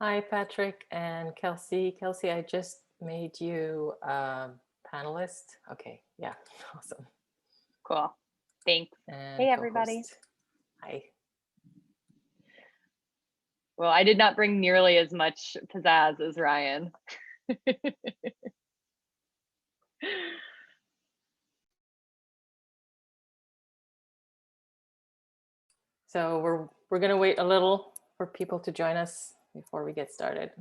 Hi, Patrick and Kelsey. Kelsey, I just made you a panelist. Okay, yeah, awesome. Cool. Thanks. And Hey, everybody. Hi. Well, I did not bring nearly as much pizzazz as Ryan. So we're gonna wait a little for people to join us before we get started.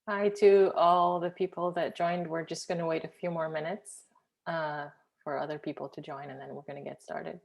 Hi to all the people that joined. We're just gonna wait a few more minutes for other people to join, and then we're gonna get started.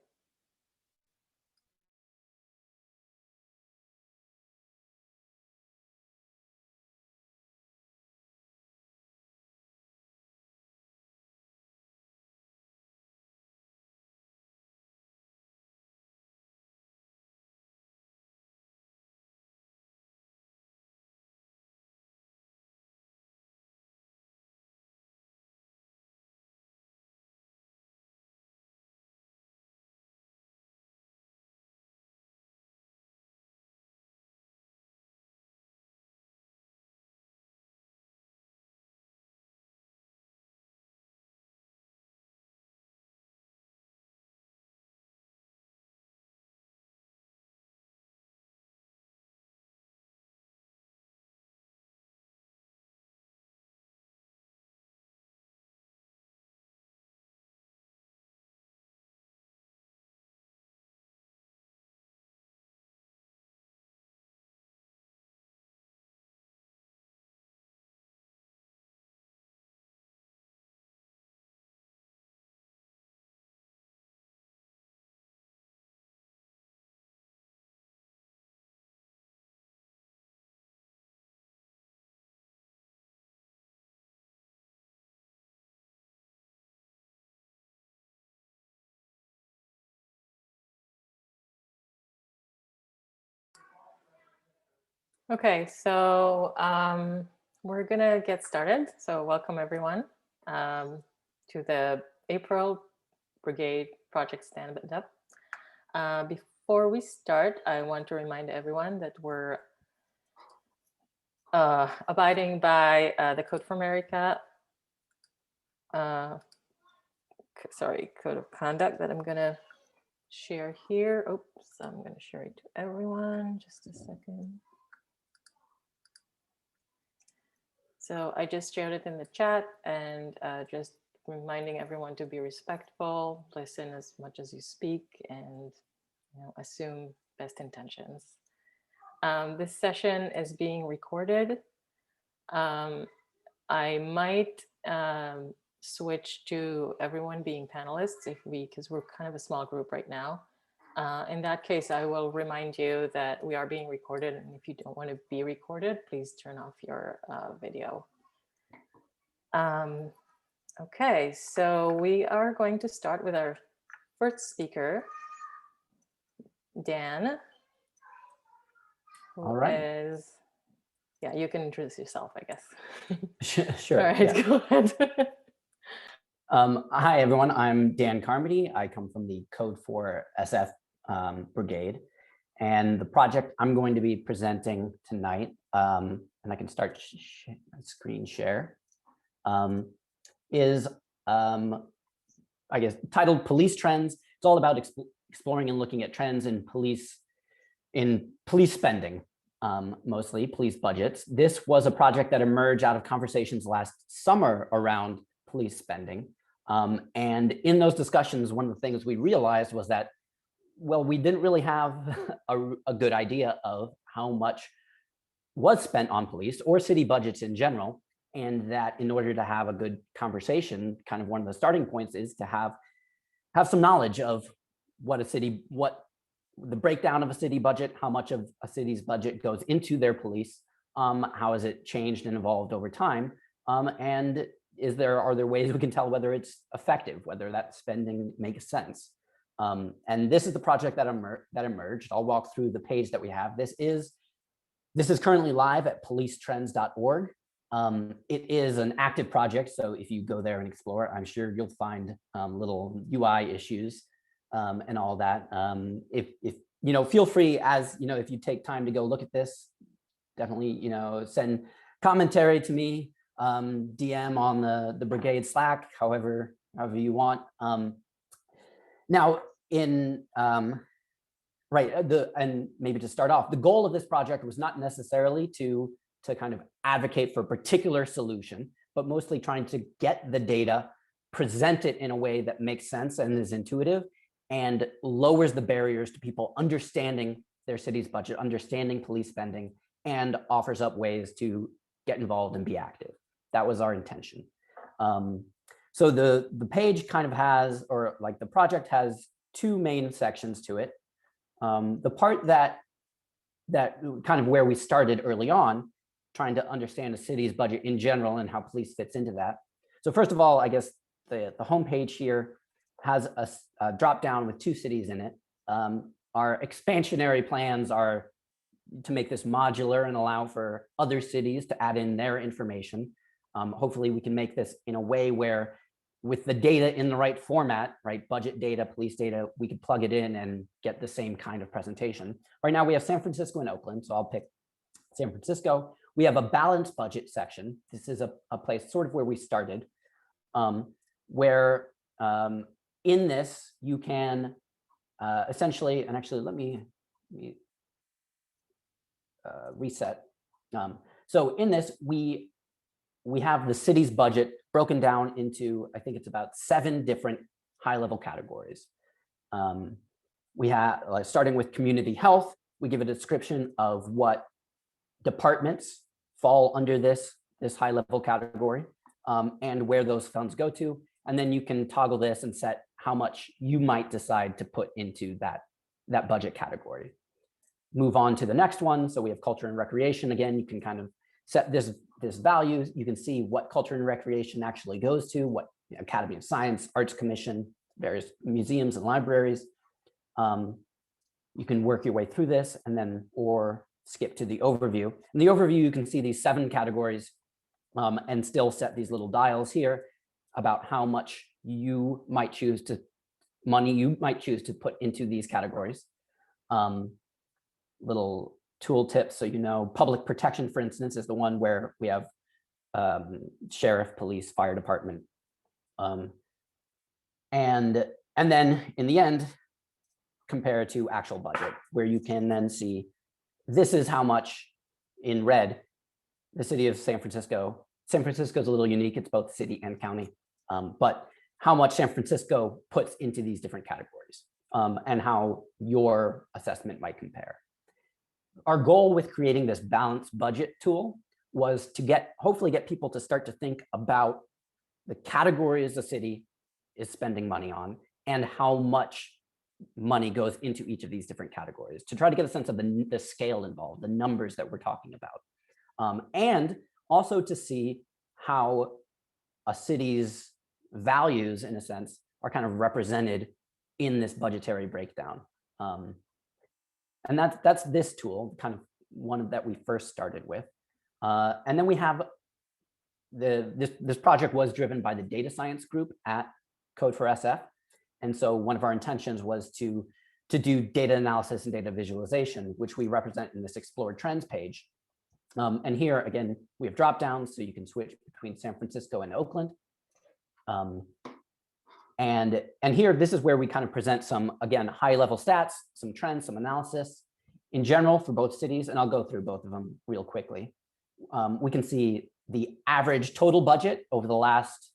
Okay, so we're gonna get started. So welcome everyone to the April Brigade Project Standup. Before we start, I want to remind everyone that we're abiding by the Code for America, Code of Conduct that I'm gonna share here. Oops, I'm gonna share it to everyone, just a second. So I just shared it in the chat, and just reminding everyone to be respectful, listen as much as you speak, and assume best intentions. This session is being recorded. I might switch to everyone being panelists because we're kind of a small group right now. In that case, I will remind you that we are being recorded, and if you don't want to be recorded, please turn off your video. Um, okay, so we are going to start with our first speaker, Dan, who All right. is, yeah, you can introduce yourself, I guess. Sure. All right, Yeah. go ahead. Hi, everyone. I'm Dan Carmody. I come from the Code 4 SF Brigade. And the project I'm going to be presenting tonight, and I can start screen share, is, I guess, titled Police Trends. It's all about exploring and looking at trends in police spending, mostly police budgets. This was a project that emerged out of conversations last summer around police spending. And in those discussions, one of the things we realized was that, well, we didn't really have a good idea of how much was spent on police or city budgets in general. And that in order to have a good conversation, kind of one of the starting points is to have some knowledge of what the breakdown of a city budget, how much of a city's budget goes into their police, how has it changed and evolved over time, and are there ways we can tell whether it's effective, whether that spending makes sense. And this is the project that emerged. I'll walk through the page that we have. This is currently live at policetrends.org. It is an active project, so if you go there and explore, I'm sure you'll find little UI issues and all that. If feel free, as if you take time to go look at this, definitely send commentary to me, DM on the brigade Slack, however you want. Now, and maybe to start off, the goal of this project was not necessarily to kind of advocate for a particular solution, but mostly trying to get the data, present it in a way that makes sense and is intuitive, and lowers the barriers to people understanding their city's budget, understanding police spending, and offers up ways to get involved and be active. That was our intention. So the page kind of has, or like the project has two main sections to it. The part that kind of where we started early on, trying to understand the city's budget in general and how police fits into that. So first of all, I guess the homepage here has a drop down with two cities in it. Our expansionary plans are to make this modular and allow for other cities to add in their information. Hopefully we can make this in a way where, with the data in the right format, right, budget data, police data, we could plug it in and get the same kind of presentation. Right now we have San Francisco and Oakland, so I'll pick San Francisco. We have a balanced budget section. This is a place sort of where we started, where in this you can essentially, and actually let me reset. So in this, we have the city's budget broken down into, I think it's about 7 different high-level categories. We have, starting with community health, we give a description of what departments fall under this high-level category, and where those funds go to. And then you can toggle this and set how much you might decide to put into that budget category. Move on to the next one. So we have culture and recreation. Again, you can kind of set this value. You can see what culture and recreation actually goes to, what Academy of Science, Arts Commission, various museums and libraries. You can work your way through this and then, or skip to the overview. In the overview, you can see these 7 categories and still set these little dials here about how much you might choose to, money you might choose to put into these categories. Little tool tips, so public protection, for instance, is the one where we have sheriff, police, fire department. And then in the end, compare to actual budget, where you can then see this is how much in red the city of San Francisco. San Francisco is a little unique. It's both city and county, but how much San Francisco puts into these different categories, and how your assessment might compare. Our goal with creating this balanced budget tool was to hopefully get people to start to think about the categories the city is spending money on and how much money goes into each of these different categories, to try to get a sense of the scale involved, the numbers that we're talking about. And also to see how a city's values, in a sense, are kind of represented in this budgetary breakdown. And that's this tool, kind of one that we first started with. And then we have this project was driven by the data science group at Code for SF. And so one of our intentions was to do data analysis and data visualization, which we represent in this Explore Trends page. And here, again, we have drop downs, so you can switch between San Francisco and Oakland. And here, this is where we kind of present some, again, high level stats, some trends, some analysis in general for both cities. And I'll go through both of them real quickly. We can see the average total budget over the last,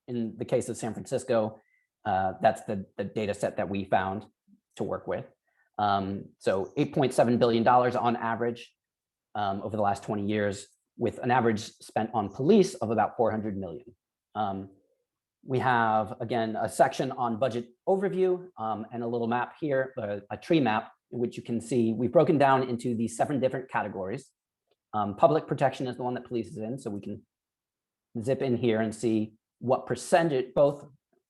in the case of San Francisco, that's the data set that we found to work with. So $8.7 billion on average over the last 20 years, with an average spent on police of about 400 million. We have, again, a section on budget overview and a little map here, a tree map, in which you can see we've broken down into these 7 different categories. Public protection is the one that police is in, so we can zip in here and see what percentage, both,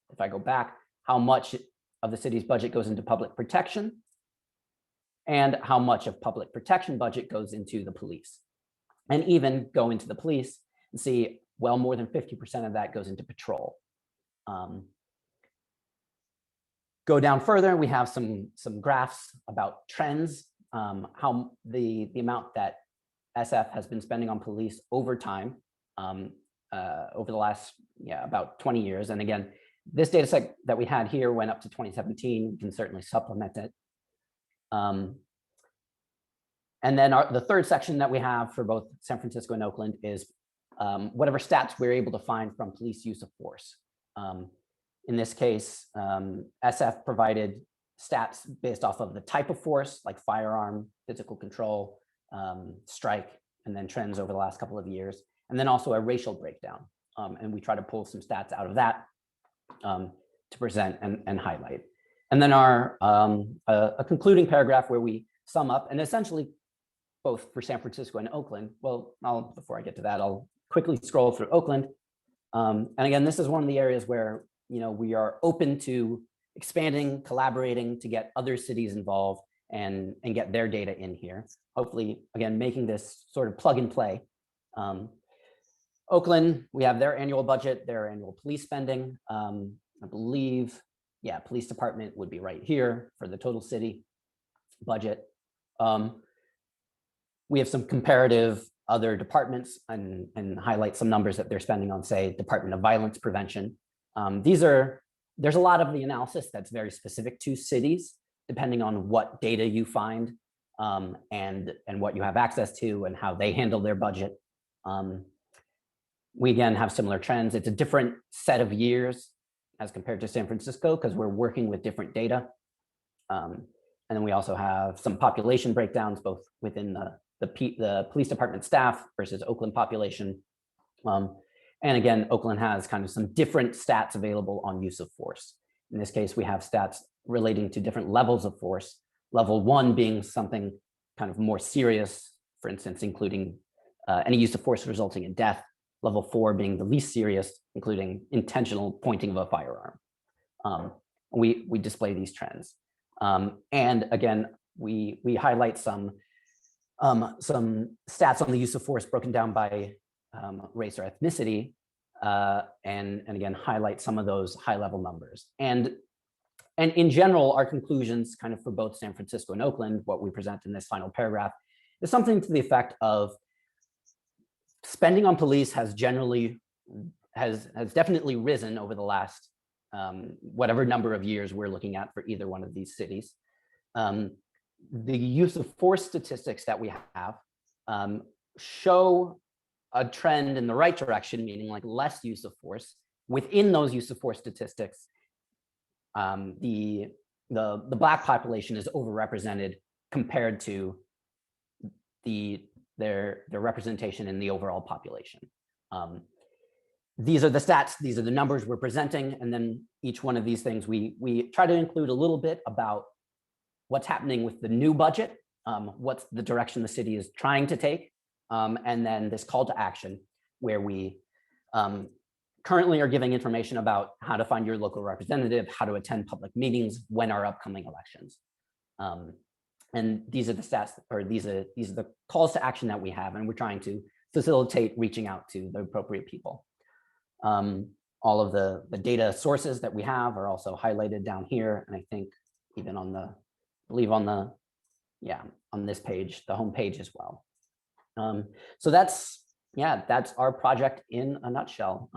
if I go back, how much of the city's budget goes into public protection and how much of public protection budget goes into the police. And even go into the police and see, well, more than 50% of that goes into patrol. Go down further, we have some graphs about trends, how the amount that SF has been spending on police over time, over the last, about 20 years. And again, this data set that we had here went up to 2017. We can certainly supplement it. And then the third section that we have for both San Francisco and Oakland is whatever stats we're able to find from police use of force. In this case, SF provided stats based off of the type of force, like firearm, physical control, strike, and then trends over the last couple of years, and then also a racial breakdown. And we try to pull some stats out of that to present and highlight. And then our a concluding paragraph where we sum up, and essentially both for San Francisco and Oakland. Well, before I get to that, I'll quickly scroll through Oakland. And again, this is one of the areas where we are open to expanding, collaborating to get other cities involved and get their data in here. Hopefully, again, making this sort of plug and play. Oakland, we have their annual budget, their annual police spending. I believe, police department would be right here for the total city budget. We have some comparative other departments and highlight some numbers that they're spending on, say, Department of Violence Prevention. There's a lot of the analysis that's very specific to cities, depending on what data you find and what you have access to and how they handle their budget. We again have similar trends. It's a different set of years as compared to San Francisco because we're working with different data. And then we also have some population breakdowns, both within the police department staff versus Oakland population. And again, Oakland has kind of some different stats available on use of force. In this case, we have stats relating to different levels of force. Level 1 being something kind of more serious, for instance, including any use of force resulting in death. Level 4 being the least serious, including intentional pointing of a firearm. We display these trends. And again, we highlight some stats on the use of force broken down by race or ethnicity, and again, highlight some of those high level numbers. And in general, our conclusions kind of for both San Francisco and Oakland, what we present in this final paragraph, is something to the effect of spending on police has definitely risen over the last whatever number of years we're looking at for either one of these cities. The use of force statistics that we have show a trend in the right direction, meaning like less use of force. Within those use of force statistics, the Black population is overrepresented compared to their representation in the overall population. These are the stats, these are the numbers we're presenting, and then each one of these things we try to include a little bit about what's happening with the new budget, what's the direction the city is trying to take, and then this call to action where we currently are giving information about how to find your local representative, how to attend public meetings, when are upcoming elections. And these are the stats, or these are the calls to action that we have, and we're trying to facilitate reaching out to the appropriate people. All of the data sources that we have are also highlighted down here, and I think even on the, I believe on the, yeah, on this page, the home page as well. So that's, yeah, that's our project in a nutshell.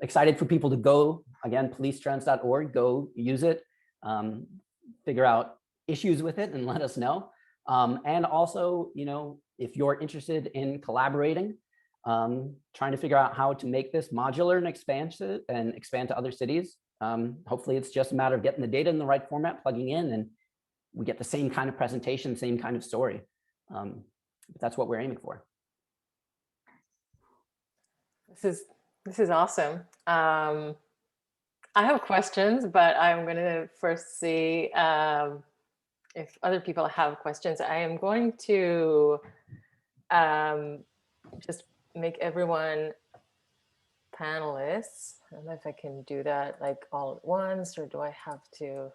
Excited for people to go, again, policetrends.org, go use it, figure out issues with it and let us know. And also, you know, if you're interested in collaborating, trying to figure out how to make this modular and expand to other cities. Hopefully it's just a matter of getting the data in the right format, plugging in, and we get the same kind of presentation, same kind of story. But that's what we're aiming for. This is awesome. I have questions, but I'm going to first see if other people have questions. I am going to just make everyone panelists. I don't know if I can do that like all at once, or do I have to?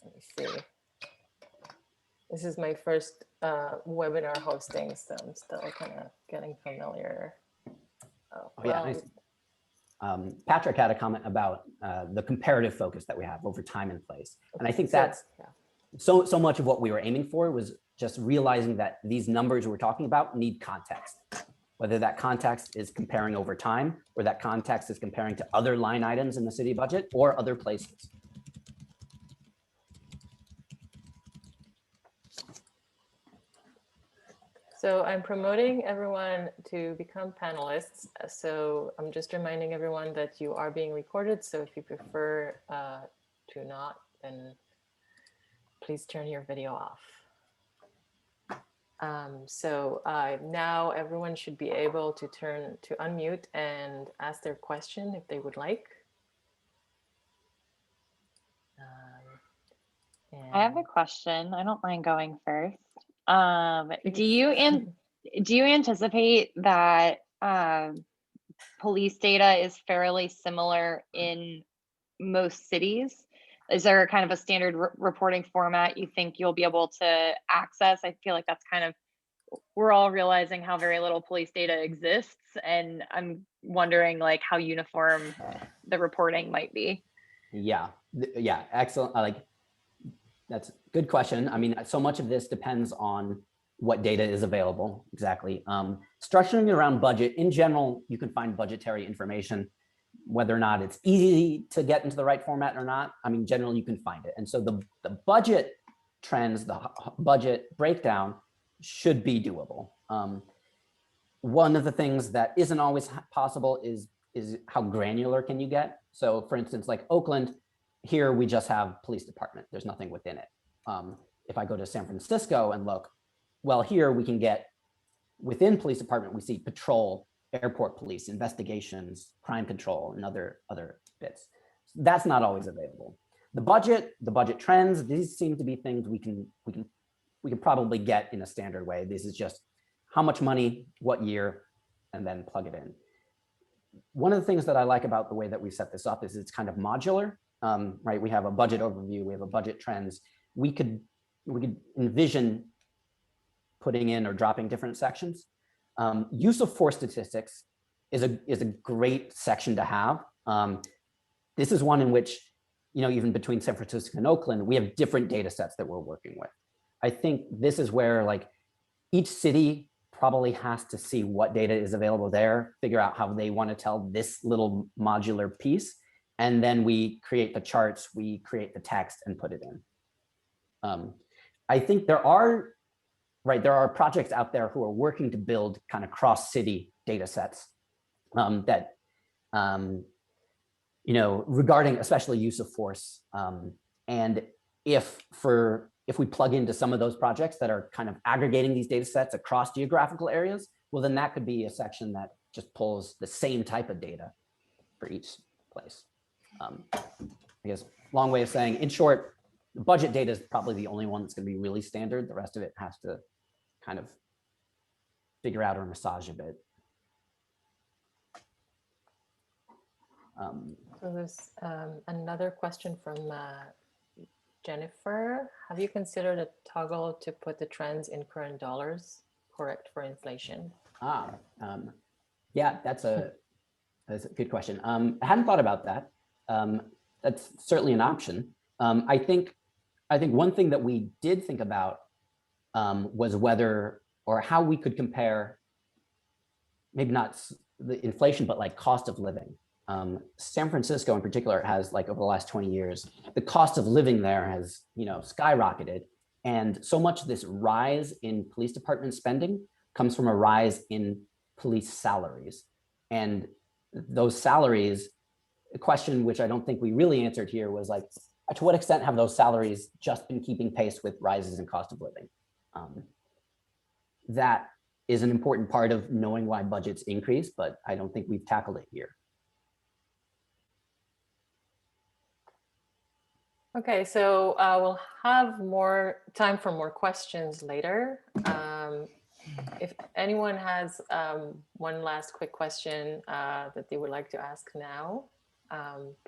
Let me see. This is my first webinar hosting, so I'm still kind of getting familiar. Oh, yeah, nice. Patrick had a comment about the comparative focus that we have over time and place. And I think that's so much of what we were aiming for was just realizing that these numbers we're talking about need context, whether that context is comparing over time or that context is comparing to other line items in the city budget or other places. So I'm promoting everyone to become panelists. So I'm just reminding everyone that you are being recorded. So if you prefer to not, then please turn your video off. Now everyone should be able to unmute and ask their question if they would like. I have a question. I don't mind going first. Do you anticipate that police data is fairly similar in most cities? Is there kind of a standard reporting format you think you'll be able to access? I feel like that's kind of, we're all realizing how very little police data exists, and I'm wondering like how uniform the reporting might be. Yeah, excellent. That's a good question. I mean, so much of this depends on what data is available, exactly. Structuring it around budget, in general, you can find budgetary information, whether or not it's easy to get into the right format or not. I mean, generally you can find it. And so the budget trends, the budget breakdown should be doable. One of the things that isn't always possible is how granular can you get? So for instance, like Oakland, here we just have police department. There's nothing within it. If I go to San Francisco and look, well, here we can get within police department, we see patrol, airport police, investigations, crime control, and other bits. That's not always available. The budget trends, these seem to be things we can probably get in a standard way. This is just how much money, what year, and then plug it in. One of the things that I like about the way that we set this up is it's kind of modular, right? We have a budget overview, we have a budget trends. We could envision putting in or dropping different sections. Use of force statistics is a great section to have. This is one in which, you know, even between San Francisco and Oakland, we have different data sets that we're working with. I think this is where like each city probably has to see what data is available there, figure out how they want to tell this little modular piece, and then we create the charts, we create the text and put it in. I think there are projects out there who are working to build kind of cross-city data sets that, you know, regarding especially use of force. And if we plug into some of those projects that are kind of aggregating these data sets across geographical areas, well, then that could be a section that just pulls the same type of data for each place. I guess long way of saying, in short, the budget data is probably the only one that's going to be really standard. The rest of it has to kind of figure out or massage a bit. So there's another question from Jennifer. Have you considered a toggle to put the trends in current dollars correct for inflation? Yeah, that's a good question. I hadn't thought about that. That's certainly an option. I think one thing that we did think about was whether or how we could compare, maybe not the inflation, but like cost of living. San Francisco in particular has, like, over the last 20 years, the cost of living there has, skyrocketed. And so much of this rise in police department spending comes from a rise in police salaries. And those salaries, a question which I don't think we really answered here was, like, to what extent have those salaries just been keeping pace with rises in cost of living? That is an important part of knowing why budgets increase, but I don't think we've tackled it here. Okay, so we'll have more time for more questions later. If anyone has one last quick question that they would like to ask now,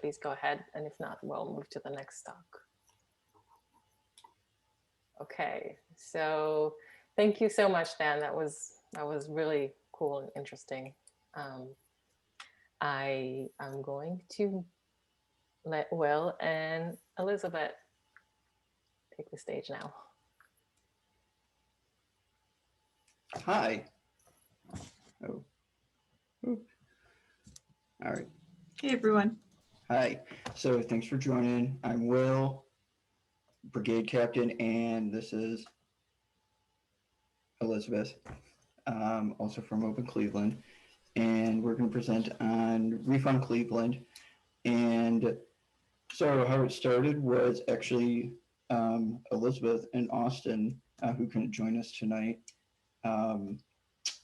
please go ahead. And if not, we'll move to the next talk. Okay, so thank you so much, Dan. That was really cool and interesting. I am going to let Will and Elizabeth take the stage now. Hi. Oh. Ooh. All right. Hey, everyone. Hi. So thanks for joining. I'm Will, Brigade Captain, and this is Elizabeth, also from Oakland, Cleveland. And we're going to present on Refund Cleveland. And so how it started was actually Elizabeth and Austin, who couldn't join us tonight,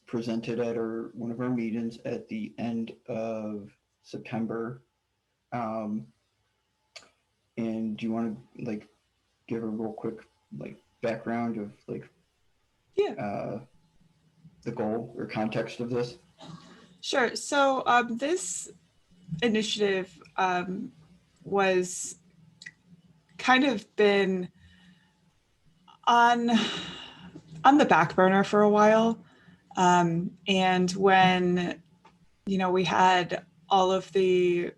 presented at one of our meetings at the end of September. And do you want to, like, give a real quick, like, background of, like, the goal or context of this? Sure. So this initiative was kind of been on the back burner for a while. And when, we had all of the,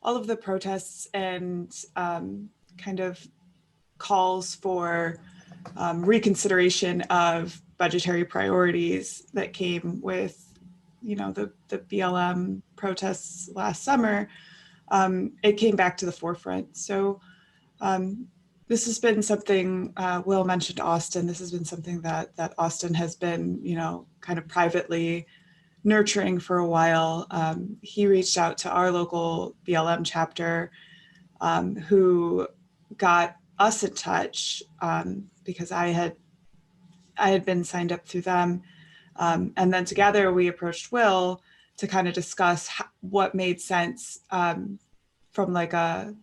all of the protests and kind of calls for reconsideration of budgetary priorities that came with, the BLM protests last summer, it came back to the forefront. So this has been something, Will mentioned Austin, this has been something that Austin has been, kind of privately nurturing for a while. He reached out to our local BLM chapter, who got us in touch because I had been signed up through them. And then together we approached Will to kind of discuss what made sense from like a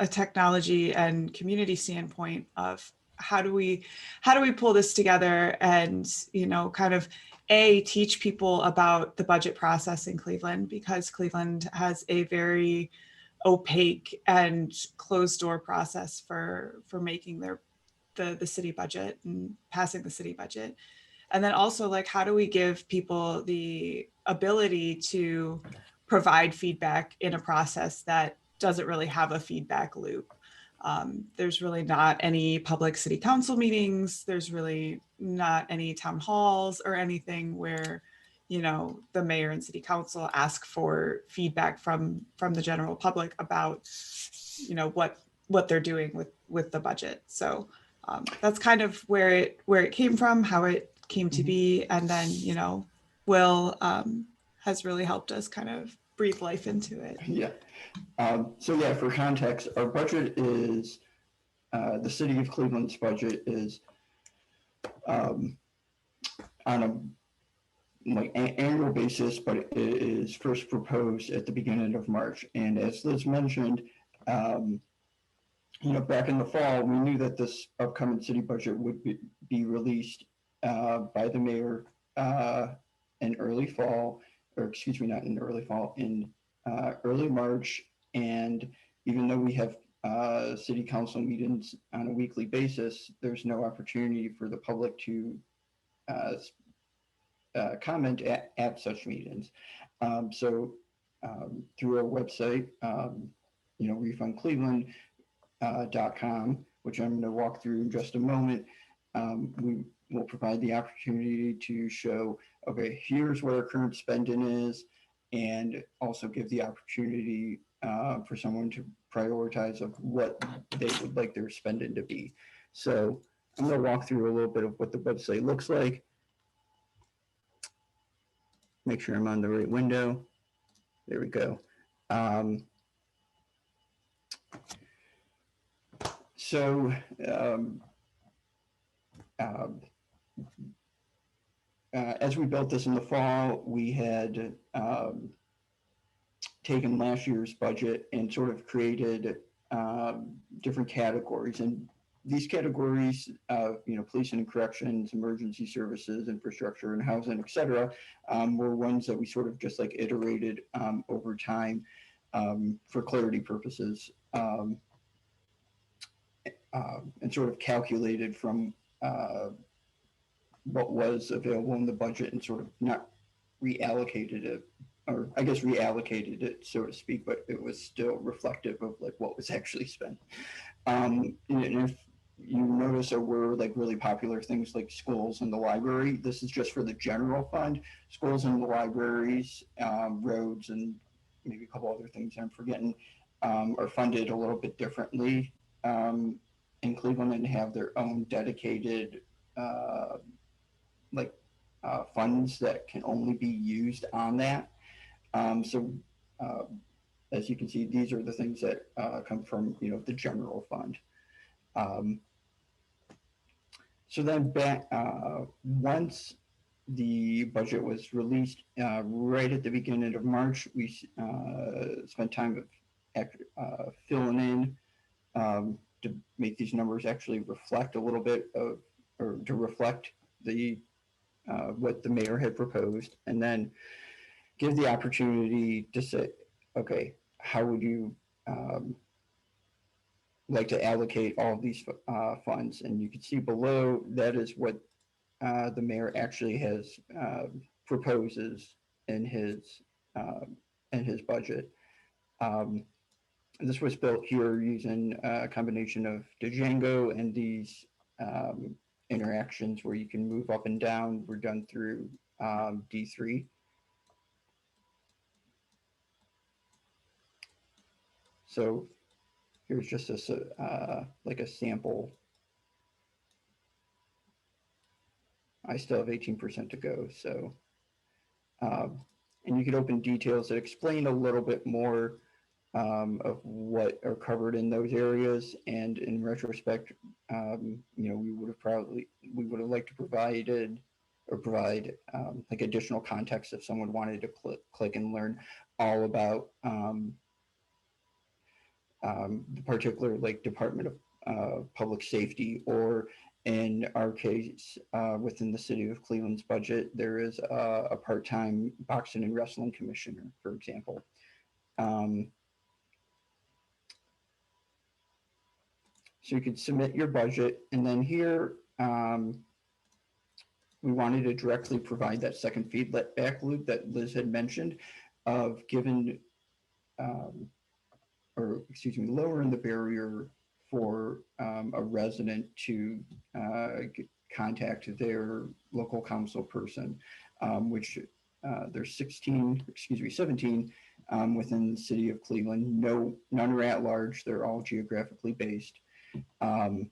technology and community standpoint of how do we pull this together and, kind of teach people about the budget process in Cleveland, because Cleveland has a very opaque and closed door process for making the city budget and passing the city budget. And then also, like, how do we give people the ability to provide feedback in a process that doesn't really have a feedback loop? There's really not any public city council meetings. There's really not any town halls or anything where, the mayor and city council ask for feedback from the general public about, what they're doing with the budget. So that's kind of where it came from, how it came to be. And then, Will has really helped us kind of breathe life into it. Yeah. For context, our budget is, the city of Cleveland's budget is on a annual basis, but it is first proposed at the beginning of March. And as Liz mentioned, back in the fall, we knew that this upcoming city budget would be released by the mayor in early fall, or excuse me, not in early fall, in early March. And even though we have city council meetings on a weekly basis, there's no opportunity for the public to comment at such meetings. So through our website, refundcleveland.com, which I'm going to walk through in just a moment, we will provide the opportunity to show, okay, here's what our current spending is, and also give the opportunity for someone to prioritize of what they would like their spending to be. So I'm going to walk through a little bit of what the website looks like. Make sure I'm on the right window. There we go. As we built this in the fall, we had taken last year's budget and sort of created different categories. And these categories of, police and corrections, emergency services, infrastructure, and housing, et cetera, were ones that we sort of just like iterated over time for clarity purposes, and sort of calculated from what was available in the budget and sort of not reallocated it, or I guess reallocated it, so to speak, but it was still reflective of like what was actually spent. And if you notice, there were like really popular things like schools and the library. This is just for the general fund. Schools and the libraries, roads, and maybe a couple other things I'm forgetting, are funded a little bit differently in Cleveland and have their own dedicated funds that can only be used on that. As you can see, these are the things that come from the general fund. So then once the budget was released right at the beginning of March, we spent time filling in to make these numbers actually reflect a little bit of, or to reflect the what the mayor had proposed, and then give the opportunity to say, okay, how would you like to allocate all of these funds? And you can see below, that is what the mayor actually has proposes in his budget. This was built here using a combination of Django and these interactions where you can move up and down were done through D3. So here's just like a sample. I still have 18% to go. So, and you can open details that explain a little bit more of what are covered in those areas. And in retrospect, we would have liked to provide like additional context if someone wanted to click and learn all about the particular like Department of Public Safety, or in our case, within the city of Cleveland's budget, there is a part-time boxing and wrestling commissioner, for example. So you could submit your budget, and then here we wanted to directly provide that second feedback loop that Liz had mentioned of given, lowering the barrier for a resident to contact their local council person, which there's 17 within the city of Cleveland. None are at large. They're all geographically based. And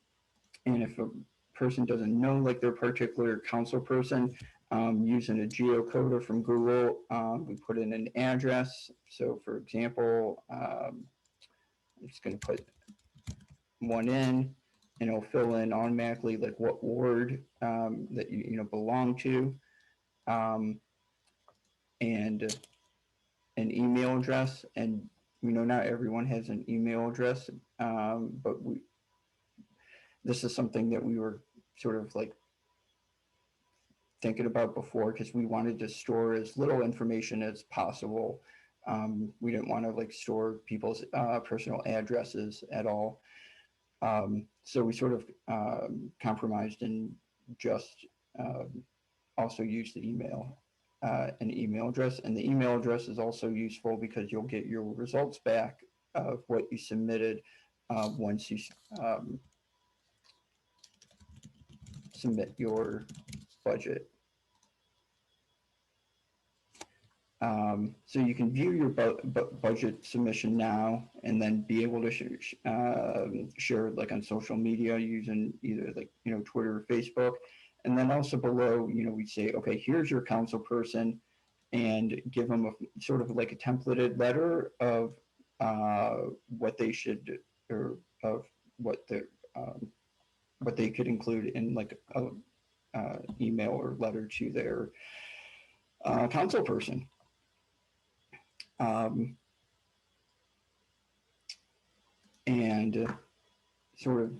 if a person doesn't know like their particular council person, using a geocoder from Google, we put in an address. So for example, I'm just going to put one in, and it'll fill in automatically like what ward that you belong to, and an email address. And not everyone has an email address, but this is something that we were sort of like thinking about before, because we wanted to store as little information as possible. We didn't want to like store people's personal addresses at all. So we sort of compromised and just also use the email, an email address. And the email address is also useful because you'll get your results back of what you submitted once you submit your budget. So you can view your budget submission now and then be able to share it like on social media using either like, Twitter or Facebook. And then also below, we say, okay, here's your council person, and give them a sort of like a templated letter of what they should, or of what they could include in like a email or letter to their council person. And sort of,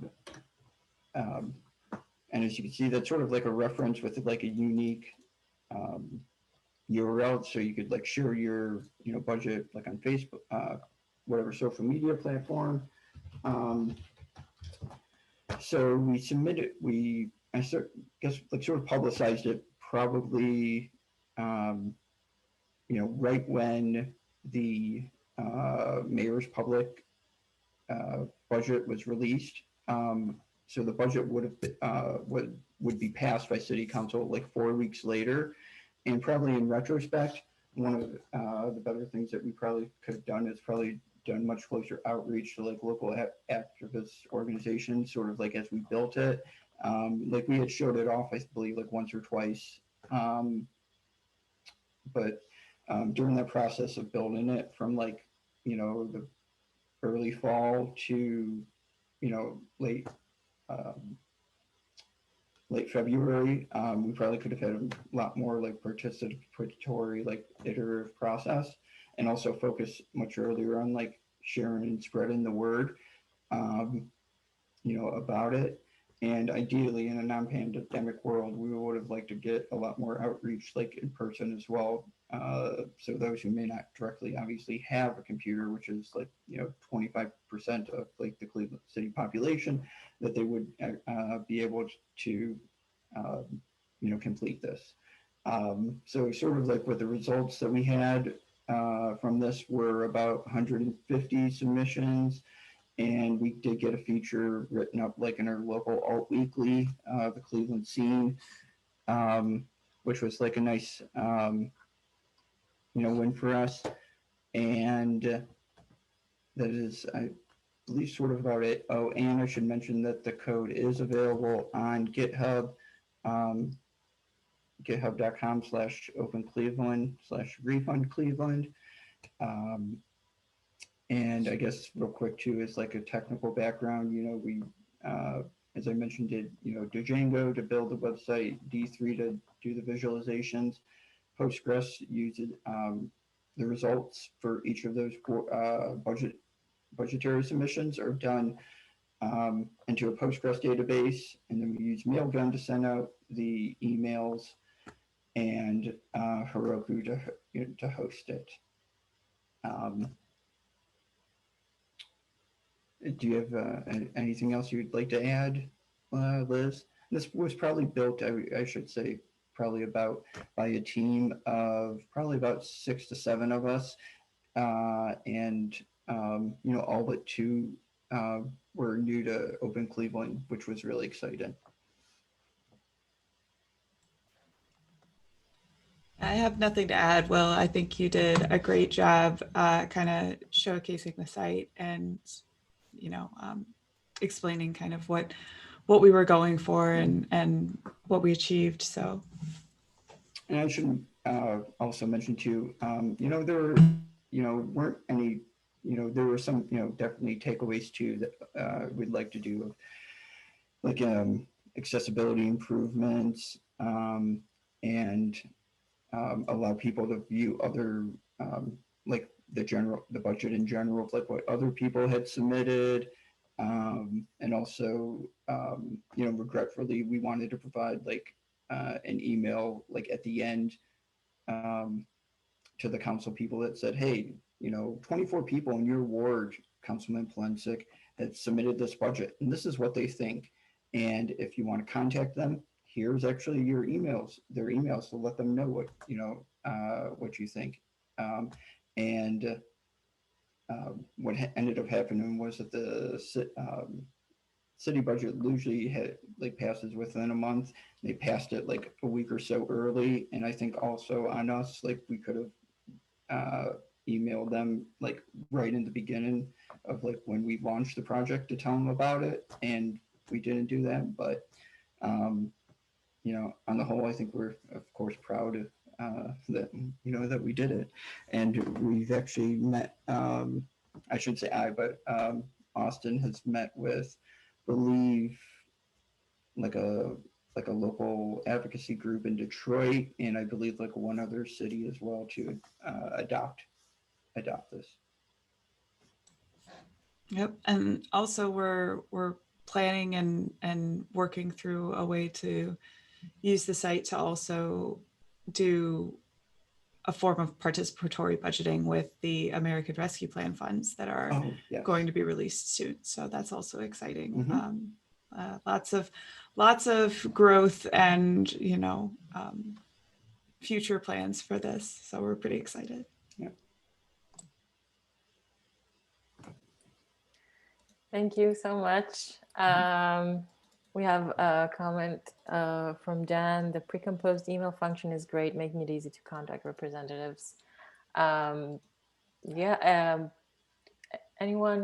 and as you can see, that's sort of like a reference with like a unique URL, so you could like share your budget like on Facebook, whatever social media platform. So we submitted, I guess like sort of publicized it probably right when the mayor's public budget was released. So the budget would be passed by city council like 4 weeks later. And probably in retrospect, one of the better things that we probably could have done is probably done much closer outreach to like local activist organizations, sort of like as we built it. Like we had showed it off, I believe, like once or twice. But during that process of building it from like, the early fall to, late February, we probably could have had a lot more like participatory, like iterative process, and also focus much earlier on like sharing and spreading the word, about it. And ideally, in a non-pandemic world, we would have liked to get a lot more outreach, like in person as well. So those who may not directly, obviously, have a computer, which is like 25% of like the Cleveland City population, that they would be able to complete this. So sort of like what the results that we had from this were about 150 submissions. And we did get a feature written up like in our local alt weekly, the Cleveland Scene, which was like a nice, win for us. And that is, I believe, sort of about it. Oh, and I should mention that the code is available on GitHub, github.com/Oakland/Cleveland/Refund Cleveland. And I guess real quick too is like a technical background. We, as I mentioned, did Django to build the website, D3 to do the visualizations. Postgres uses the results for each of those budgetary submissions are done into a Postgres database, and then we use Mailgun to send out the emails, and Heroku to host it. Do you have anything else you'd like to add, Liz? This was probably built, I should say, probably by a team of probably about 6 to 7 of us, and all but 2 were new to Open Cleveland, which was really exciting. I have nothing to add. Will, I think you did a great job kind of showcasing the site and explaining kind of what we were going for and what we achieved. So, and I should also mention too, there weren't any, there were some, definitely takeaways too that we'd like to do, like accessibility improvements, and allow people to view other, like the budget in general of like what other people had submitted. And also, regretfully, we wanted to provide like an email like at the end to the council people that said, hey, 24 people in your ward, Councilman Polensik, had submitted this budget, and this is what they think. And if you want to contact them, here's actually their emails, so let them know what you think. What ended up happening was that the city budget usually passes within a month. They passed it like a week or so early, and I think also on us, we could have emailed them like right in the beginning of when we launched the project to tell them about it, and we didn't do that. But on the whole, I think we're of course proud of that we did it, and we've actually met. I should say but Austin has met with, believe, like a local advocacy group in Detroit, and I believe one other city as well to adopt this. Yep, and also we're planning and working through a way to use the site to also do a form of participatory budgeting with the American Rescue Plan funds that are going to be released soon. So that's also exciting. Mm-hmm. Lots of growth and future plans for this. So we're pretty excited. Yeah. Thank you so much. We have a comment from Dan. The pre-composed email function is great, making it easy to contact representatives. Anyone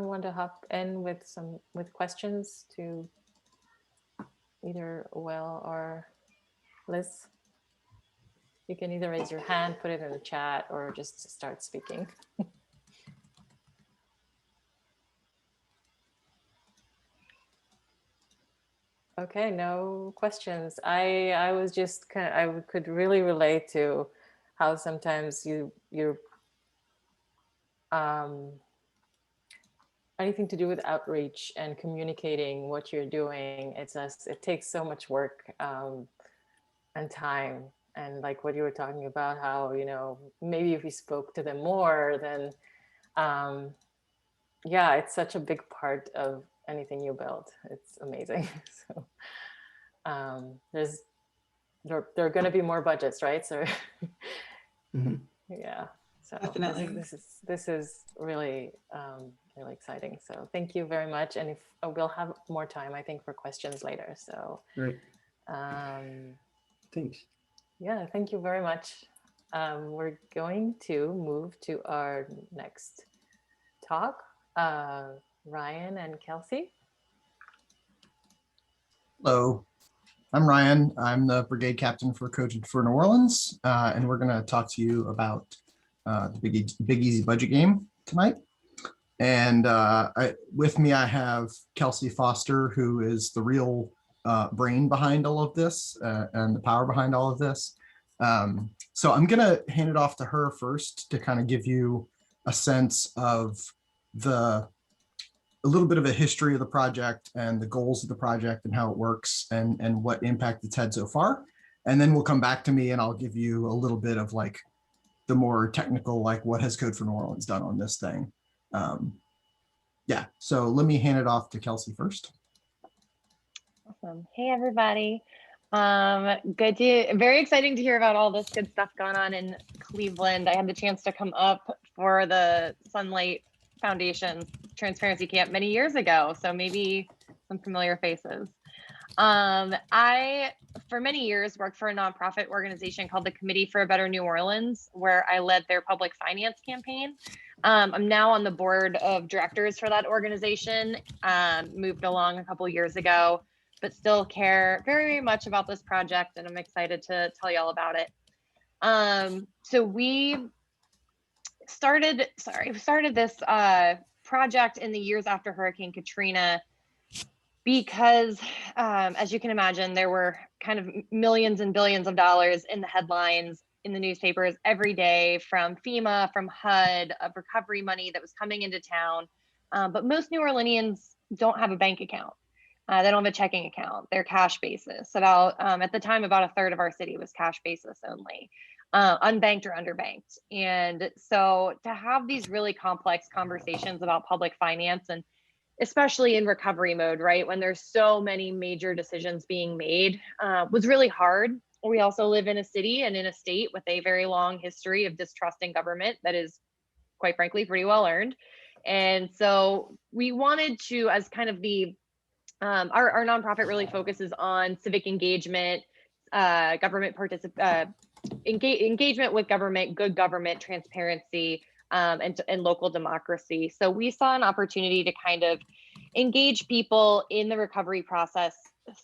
want to hop in with questions to either Will or Liz? You can either raise your hand, put it in the chat, or just start speaking. Okay, no questions. I was just I could really relate to how sometimes you're anything to do with outreach and communicating what you're doing. It takes so much work and time, and like what you were talking about, how maybe if we spoke to them more, then it's such a big part of anything you build. It's amazing. So there are going to be more budgets, right? So Mm-hmm. yeah, so Definitely. this is really really exciting. So thank you very much, and if we'll have more time, I think, for questions later. So great. Thanks. Yeah, thank you very much. We're going to move to our next talk. Ryan and Kelsey. Hello, I'm Ryan. I'm the brigade captain for Coaching for New Orleans, and we're going to talk to you about the Big Easy budget game tonight. And with me, I have Kelsey Foster, who is the real brain behind all of this and the power behind all of this. So I'm going to hand it off to her first to kind of give you a sense of a little bit of a history of the project and the goals of the project and how it works and what impact it's had so far. And then we'll come back to me and I'll give you a little bit of the more technical, what has Code for New Orleans done on this thing. So let me hand it off to Kelsey first. Awesome. Hey, everybody. Very exciting to hear about all this good stuff going on in Cleveland. I had the chance to come up for the Sunlight Foundation Transparency Camp many years ago, so maybe some familiar faces. I, for many years, worked for a nonprofit organization called the Committee for a Better New Orleans, where I led their public finance campaign. I'm now on the board of directors for that organization, moved along a couple years ago, but still care very much about this project, and I'm excited to tell you all about it. So we started this project in the years after Hurricane Katrina because, as you can imagine, there were kind of millions and billions of dollars in the headlines in the newspapers every day from FEMA, from HUD, of recovery money that was coming into town. But most New Orleanians don't have a bank account. They don't have a checking account. They're cash basis. About at the time, about a third of our city was cash basis only, unbanked or underbanked. And so to have these really complex conversations about public finance, and especially in recovery mode, right, when there's so many major decisions being made, was really hard. We also live in a city and in a state with a very long history of distrusting government that is, quite frankly, pretty well earned. And so we wanted to, as kind of the our nonprofit really focuses on civic engagement, government engagement with government, good government, transparency, and local democracy. So we saw an opportunity to kind of engage people in the recovery process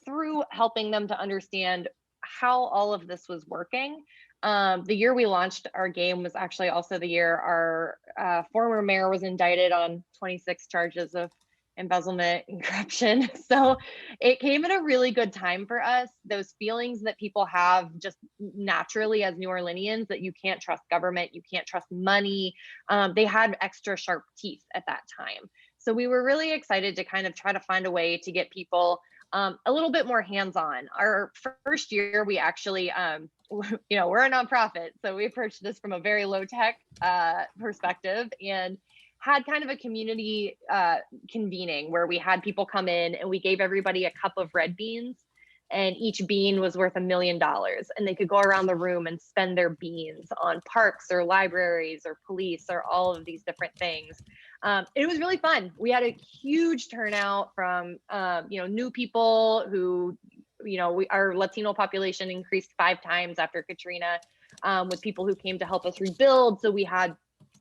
through helping them to understand how all of this was working. The year we launched our game was actually also the year our former mayor was indicted on 26 charges of embezzlement and corruption. So it came at a really good time for us. Those feelings that people have just naturally as New Orleanians, that you can't trust government, you can't trust money, they had extra sharp teeth at that time. So we were really excited to kind of try to find a way to get people a little bit more hands-on. Our first year, we actually, we're a nonprofit, so we approached this from a very low-tech perspective, and had kind of a community convening where we had people come in and we gave everybody a cup of red beans, and each bean was worth $1 million, and they could go around the room and spend their beans on parks or libraries or police or all of these different things. It was really fun. We had a huge turnout from new people who, our Latino population increased 5 times after Katrina, with people who came to help us rebuild. So we had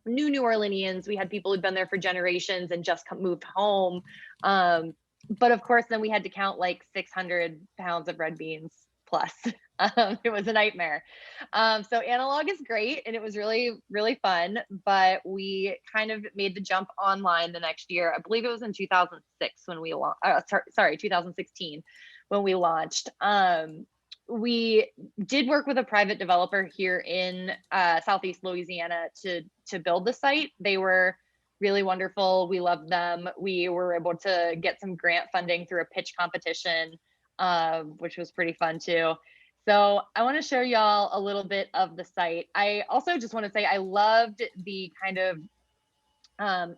New Orleanians, we had people who'd been there for generations and just moved home. But of course, then we had to count like 600 pounds of red beans plus. It was a nightmare. So analog is great, and it was really, really fun, but we kind of made the jump online the next year. I believe it was in 2006 when we launched, 2016 when we launched. We did work with a private developer here in Southeast Louisiana to build the site. They were really wonderful. We loved them. We were able to get some grant funding through a pitch competition, which was pretty fun too. So I want to show y'all a little bit of the site. I also just want to say I loved the kind of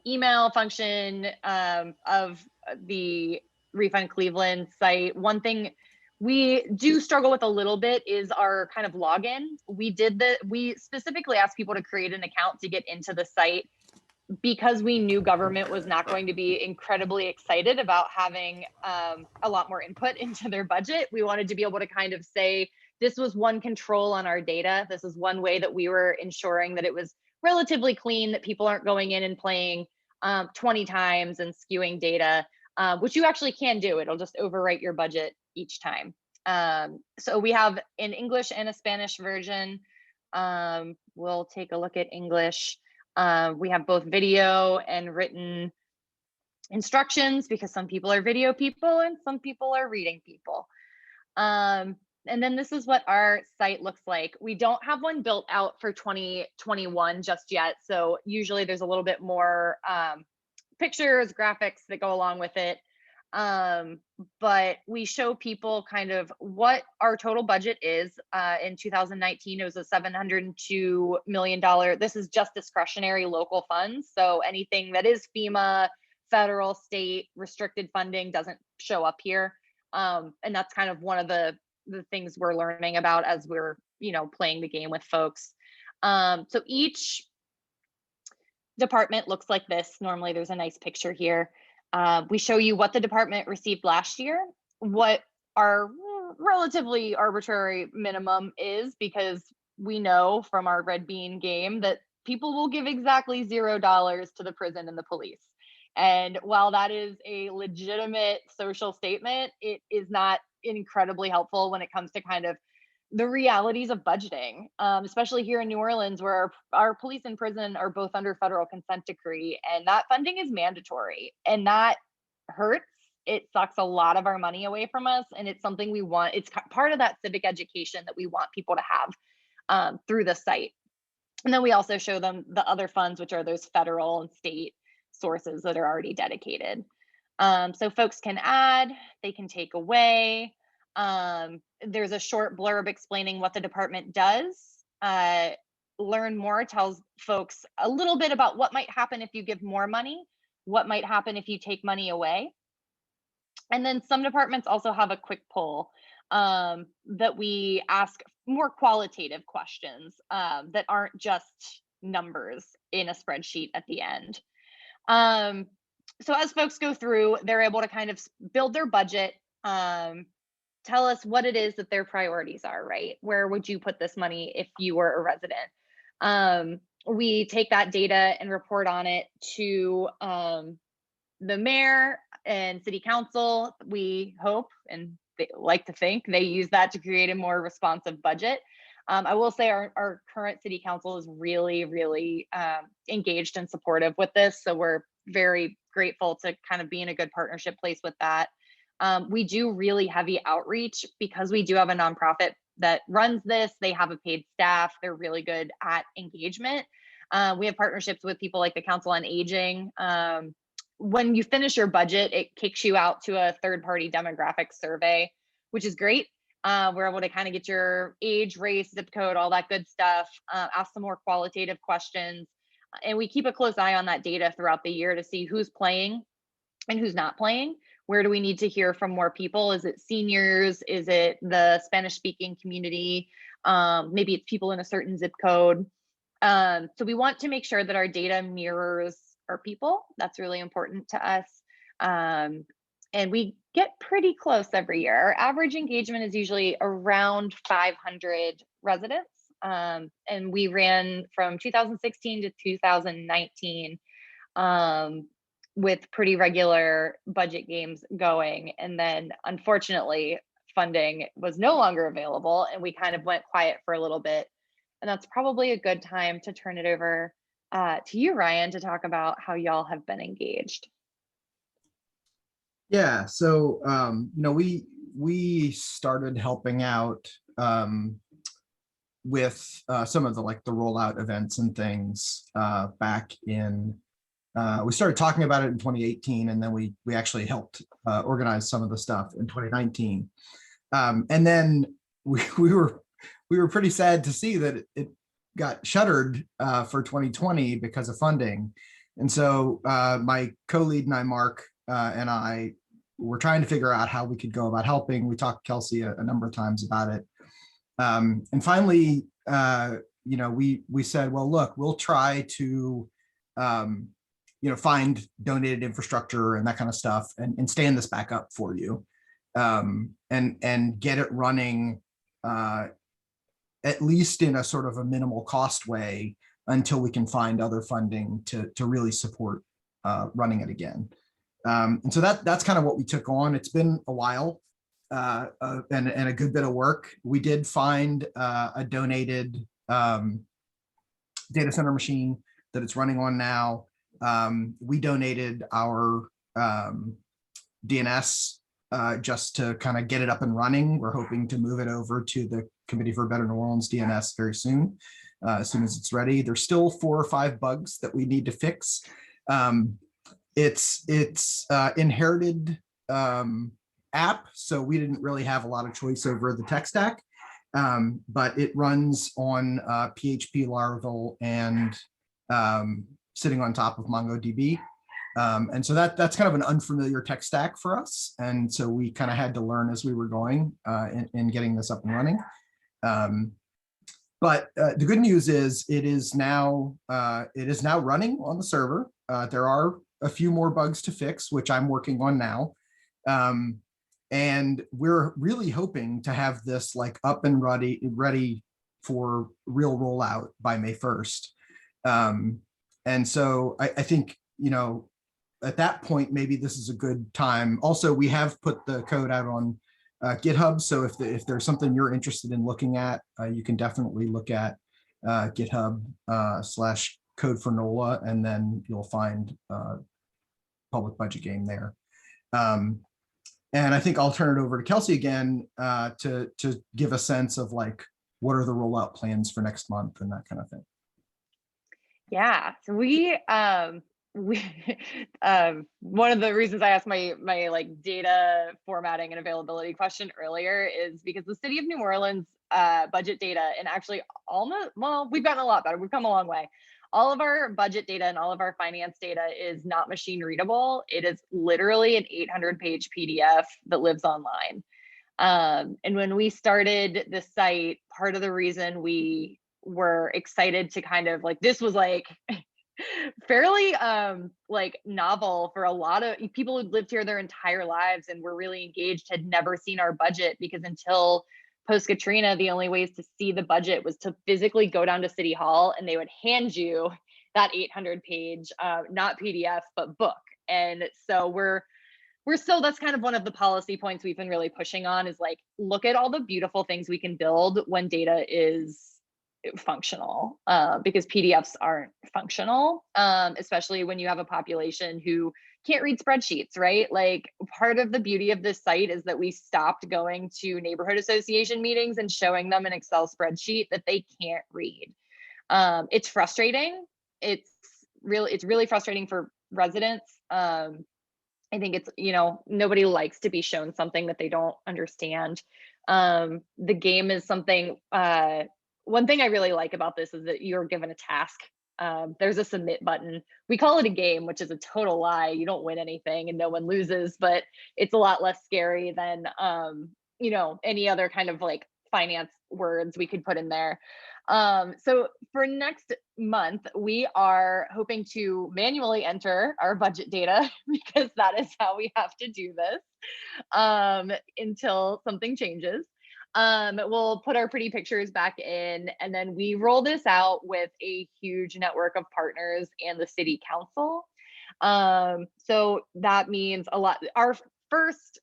email function of the Refund Cleveland site. One thing we do struggle with a little bit is our kind of login. We specifically asked people to create an account to get into the site because we knew government was not going to be incredibly excited about having a lot more input into their budget. We wanted to be able to kind of say, this was one control on our data. This is one way that we were ensuring that it was relatively clean, that people aren't going in and playing 20 times and skewing data, which you actually can do. It'll just overwrite your budget each time. So we have an English and a Spanish version. We'll take a look at English. We have both video and written instructions because some people are video people and some people are reading people. And then this is what our site looks like. We don't have one built out for 2021 just yet. So usually there's a little bit more pictures, graphics that go along with it. But we show people kind of what our total budget is. In 2019, it was a $702 million. This is just discretionary local funds. So anything that is FEMA, federal, state, restricted funding doesn't show up here. And that's kind of one of the things we're learning about as we're, playing the game with folks. So each department looks like this. Normally there's a nice picture here. We show you what the department received last year, what our relatively arbitrary minimum is, because we know from our red bean game that people will give exactly $0 to the prison and the police. And while that is a legitimate social statement, it is not incredibly helpful when it comes to kind of the realities of budgeting, especially here in New Orleans, where our police and prison are both under federal consent decree, and that funding is mandatory, and that hurts. It sucks a lot of our money away from us, and it's something we want. It's part of that civic education that we want people to have through the site. And then we also show them the other funds, which are those federal and state sources that are already dedicated. So folks can add, they can take away. There's a short blurb explaining what the department does. Learn more tells folks a little bit about what might happen if you give more money, what might happen if you take money away. And then some departments also have a quick poll that we ask more qualitative questions that aren't just numbers in a spreadsheet at the end. So as folks go through, they're able to kind of build their budget, tell us what it is that their priorities are, right? Where would you put this money if you were a resident? We take that data and report on it to the mayor and city council. We hope and they like to think they use that to create a more responsive budget. I will say our current city council is really, really engaged and supportive with this. So we're very grateful to kind of be in a good partnership place with that. We do really heavy outreach because we do have a nonprofit that runs this. They have a paid staff. They're really good at engagement. We have partnerships with people like the Council on Aging. When you finish your budget, it kicks you out to a third-party demographic survey, which is great. We're able to kind of get your age, race, zip code, all that good stuff, ask some more qualitative questions. And we keep a close eye on that data throughout the year to see who's playing and who's not playing. Where do we need to hear from more people? Is it seniors? Is it the Spanish-speaking community? Maybe it's people in a certain zip code. So we want to make sure that our data mirrors our people. That's really important to us. And we get pretty close every year. Our average engagement is usually around 500 residents. And we ran from 2016 to 2019 with pretty regular budget games going. And then unfortunately, funding was no longer available and we kind of went quiet for a little bit. And that's probably a good time to turn it over to you, Ryan, to talk about how y'all have been engaged. Yeah, so we started helping out with some of the rollout events and things back in. We started talking about it in 2018, and then we actually helped organize some of the stuff in 2019. And then we were pretty sad to see that it got shuttered for 2020 because of funding. And so my co-lead and I, Mark, and I were trying to figure out how we could go about helping. We talked to Kelsey a number of times about it. And finally, we said, well, look, we'll try to, find donated infrastructure and that kind of stuff and stand this back up for you and get it running at least in a sort of a minimal cost way until we can find other funding to really support running it again. And so that's kind of what we took on. It's been a while and a good bit of work. We did find a donated data center machine that it's running on now. We donated our DNS just to kind of get it up and running. We're hoping to move it over to the Committee for Better New Orleans DNS very soon, as soon as it's ready. There's still 4 or 5 bugs that we need to fix. It's inherited app, so we didn't really have a lot of choice over the tech stack, but it runs on PHP Laravel and sitting on top of MongoDB. And so that's kind of an unfamiliar tech stack for us. And so we kind of had to learn as we were going in getting this up and running. But the good news is it is now running on the server. There are a few more bugs to fix, which I'm working on now. And we're really hoping to have this up and ready for real rollout by May 1st. And so I think, at that point, maybe this is a good time. Also, we have put the code out on GitHub. So if there's something you're interested in looking at, you can definitely look at GitHub /code for NOLA, and then you'll find public budget game there. And I think I'll turn it over to Kelsey again to give a sense of what are the rollout plans for next month and that kind of thing. Yeah, so we we one of the reasons I asked my like data formatting and availability question earlier is because the city of New Orleans budget data, and actually almost, well, we've gotten a lot better, we've come a long way. All of our budget data and all of our finance data is not machine readable. It is literally an 800-page PDF that lives online. And when we started the site, part of the reason we were excited to kind of like, this was like fairly like novel for a lot of people who lived here their entire lives and were really engaged, had never seen our budget, because until post Katrina, the only ways to see the budget was to physically go down to City Hall and they would hand you that 800-page, not PDF, but book. And so we're still, that's kind of one of the policy points we've been really pushing on, is like, look at all the beautiful things we can build when data is functional, because PDFs aren't functional, especially when you have a population who can't read spreadsheets, right? Like, part of the beauty of this site is that we stopped going to neighborhood association meetings and showing them an Excel spreadsheet that they can't read. It's frustrating. It's really frustrating for residents. I think it's, you know, nobody likes to be shown something that they don't understand. The game is something, one thing I really like about this is that you're given a task. There's a submit button. We call it a game, which is a total lie. You don't win anything and no one loses, but it's a lot less scary than, you know, any other kind of like finance words we could put in there. So for next month, we are hoping to manually enter our budget data because that is how we have to do this, until something changes. We'll put our pretty pictures back in, and then we roll this out with a huge network of partners and the city council. So that means a lot. Our first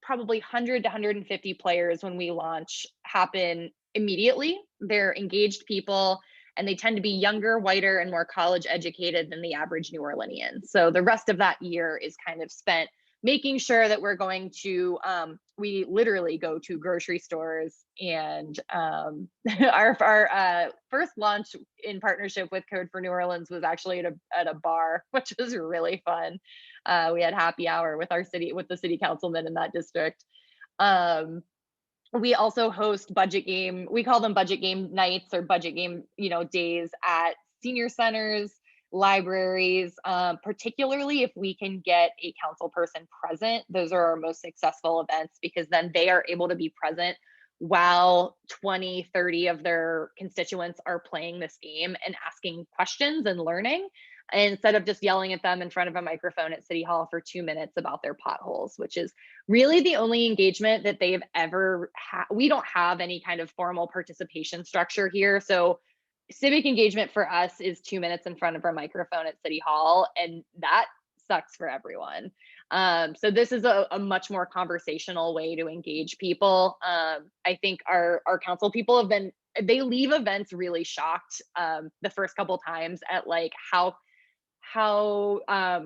probably 100 to 150 players when we launch happen immediately. They're engaged people, and they tend to be younger, whiter, and more college educated than the average New Orleanian. So the rest of that year is kind of spent making sure that we're going to, we literally go to grocery stores, and our first launch in partnership with Code for New Orleans was actually at a bar, which was really fun. We had happy hour with the city councilman in that district. We also host budget game, we call them budget game nights or budget game, you know, days at senior centers, libraries, particularly if we can get a council person present. Those are our most successful events, because then they are able to be present while 20, 30 of their constituents are playing this game and asking questions and learning, instead of just yelling at them in front of a microphone at City Hall for 2 minutes about their potholes, which is really the only engagement that they've ever had. We don't have any kind of formal participation structure here. So civic engagement for us is 2 minutes in front of our microphone at City Hall, and that sucks for everyone. So this is a much more conversational way to engage people. I think our council people they leave events really shocked the first couple times at like how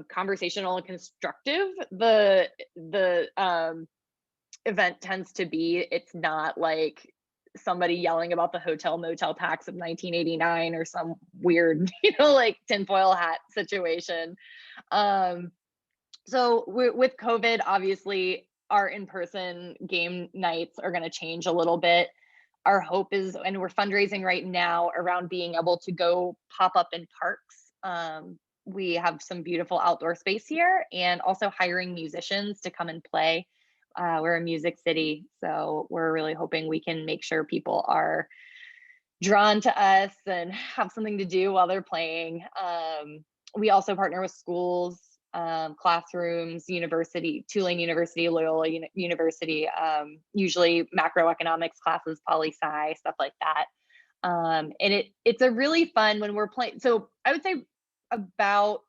conversational and constructive the event tends to be. It's not like somebody yelling about the hotel motel tax of 1989 or some weird, you know, like tinfoil hat situation. So with COVID, obviously our in-person game nights are going to change a little bit. Our hope is, and we're fundraising right now around being able to go pop up in parks. We have some beautiful outdoor space here, and also hiring musicians to come and play. We're a music city, so we're really hoping we can make sure people are drawn to us and have something to do while they're playing. We also partner with schools, classrooms, university, Tulane University, Loyola University, usually macroeconomics classes, poli-sci, stuff like that. And it's a really fun when we're playing. So I would say about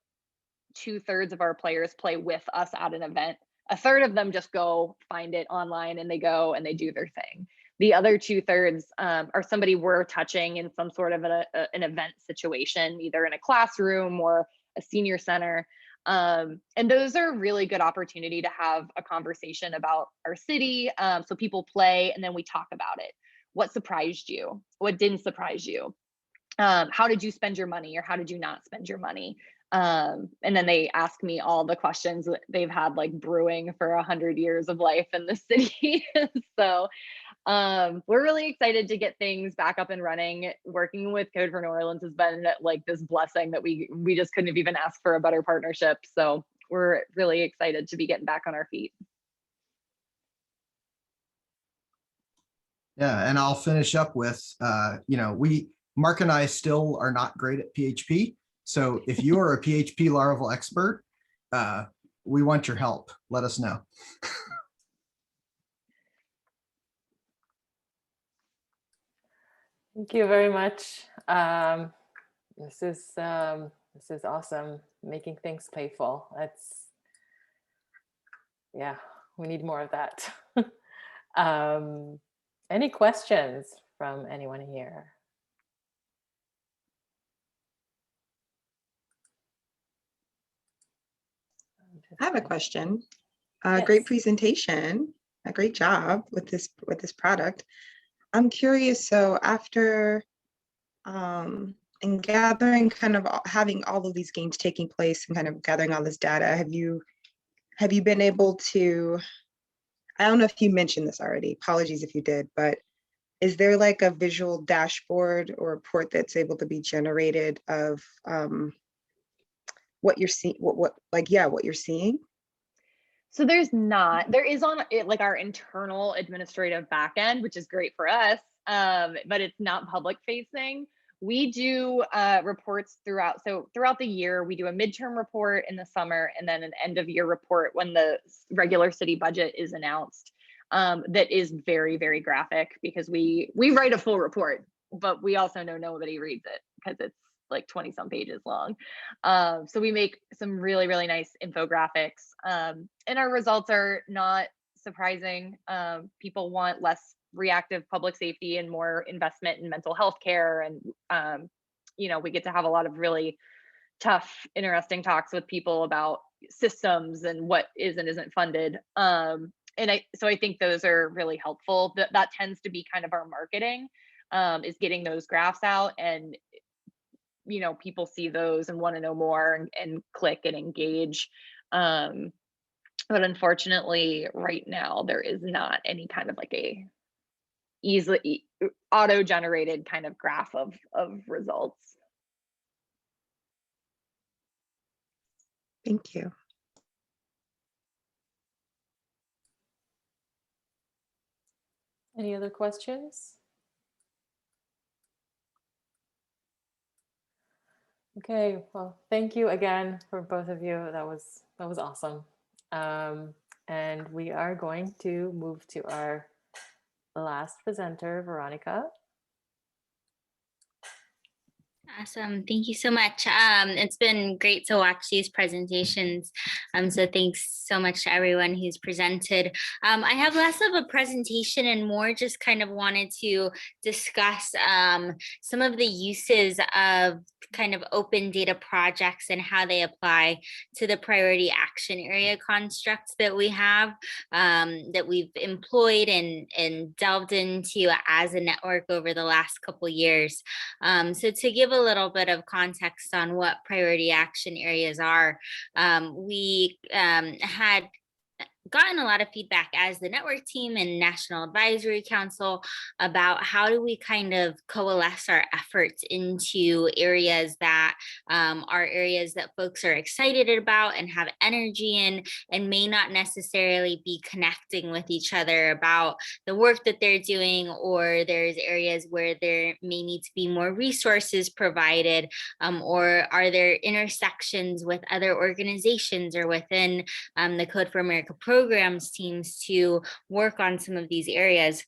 2/3 of our players play with us at an event. A third of them just go find it online and they go and they do their thing. The other 2/3 are somebody we're touching in some sort of an event situation, either in a classroom or a senior center. And those are a really good opportunity to have a conversation about our city. So people play and then we talk about it. What surprised you? What didn't surprise you? How did you spend your money, or how did you not spend your money? And then they ask me all the questions that they've had like brewing for 100 years of life in the city. So we're really excited to get things back up and running. Working with Code for New Orleans has been like this blessing that we just couldn't have even asked for a better partnership. So we're really excited to be getting back on our feet. Yeah, and I'll finish up with, Mark and I still are not great at PHP. So if you are a PHP Laravel expert, we want your help. Let us know. Thank you very much. This is awesome. Making things playful. Yeah, we need more of that. Any questions from anyone here? I have a question. Yes. Great presentation, a great job with this product. I'm curious, so after in gathering, kind of having all of these games taking place and kind of gathering all this data, have you been able to, I don't know if you mentioned this already, apologies if you did, but is there like a visual dashboard or report that's able to be generated of what you're seeing, what you're seeing? So there is on it like our internal administrative backend, which is great for us, but it's not public facing. We do reports throughout the year. We do a midterm report in the summer and then an end of year report when the regular city budget is announced. That is very, very graphic because we write a full report, but we also know nobody reads it because it's like 20 some pages long. So we make some really, really nice infographics, and our results are not surprising. People want less reactive public safety and more investment in mental health care. And, we get to have a lot of really tough, interesting talks with people about systems and what is and isn't funded. So I think those are really helpful. That tends to be kind of our marketing, is getting those graphs out, and people see those and want to know more and click and engage. But unfortunately, right now, there is not any kind of like a easily auto-generated kind of graph of results. Thank you. Any other questions? Okay, well, thank you again for both of you. That was awesome. And we are going to move to our last presenter, Veronica. Awesome. Thank you so much. It's been great to watch these presentations. So thanks so much to everyone who's presented. I have less of a presentation and more just kind of wanted to discuss some of the uses of kind of open data projects and how they apply to the priority action area constructs that we have, that we've employed and delved into as a network over the last couple of years. So to give a little bit of context on what priority action areas are, we had gotten a lot of feedback as the network team and National Advisory Council about how do we kind of coalesce our efforts into areas that are areas that folks are excited about and have energy in, and may not necessarily be connecting with each other about the work that they're doing, or there's areas where there may need to be more resources provided, or are there intersections with other organizations or within the Code for America programs teams to work on some of these areas.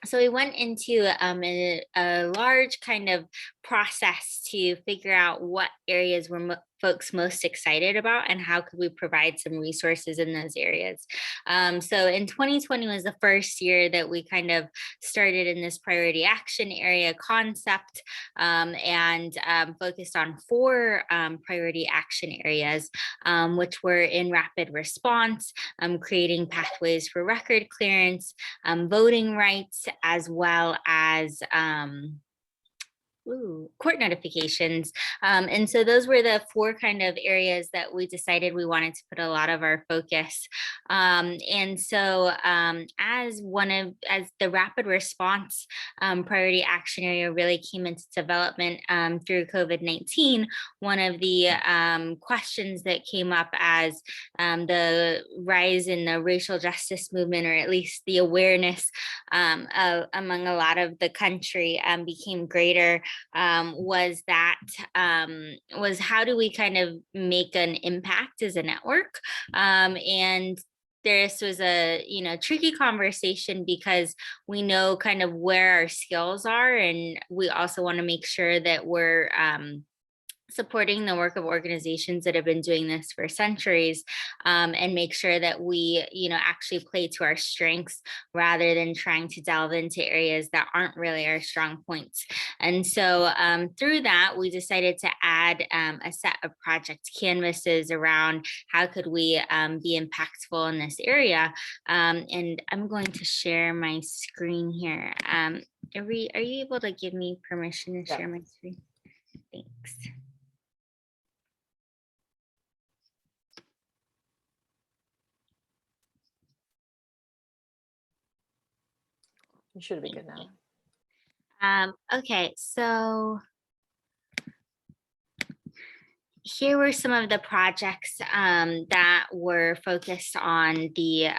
So we went into a large kind of process to figure out what areas were folks most excited about and how could we provide some resources in those areas. So in 2020 was the first year that we kind of started in this priority action area concept, and focused on 4 priority action areas, which were in rapid response, creating pathways for record clearance, voting rights, as well as court notifications. And so those were the 4 kind of areas that we decided we wanted to put a lot of our focus. And so as the rapid response priority action area really came into development through COVID-19, one of the questions that came up as the rise in the racial justice movement, or at least the awareness among a lot of the country became greater, was how do we kind of make an impact as a network? And this was a tricky conversation, because we know kind of where our skills are, and we also want to make sure that we're supporting the work of organizations that have been doing this for centuries, and make sure that we actually play to our strengths rather than trying to delve into areas that aren't really our strong points. And so through that, we decided to add a set of project canvases around how could we be impactful in this area. And I'm going to share my screen here. Are you able to give me permission to share my screen? Thanks. You should be good now. Okay, so here were some of the projects that were focused on the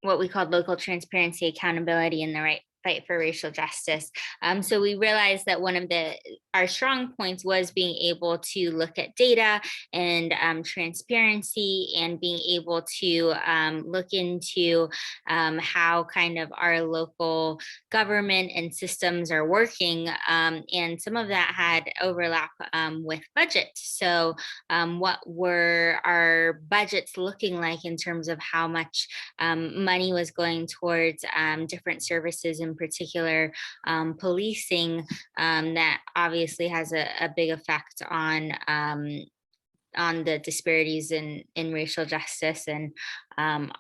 what we called local transparency, accountability, and the right fight for racial justice. So we realized that one of our strong points was being able to look at data and transparency, and being able to look into how kind of our local government and systems are working. And some of that had overlap with budget. So what were our budgets looking like in terms of how much money was going towards different services, in particular policing, that obviously has a big effect on the disparities in racial justice, and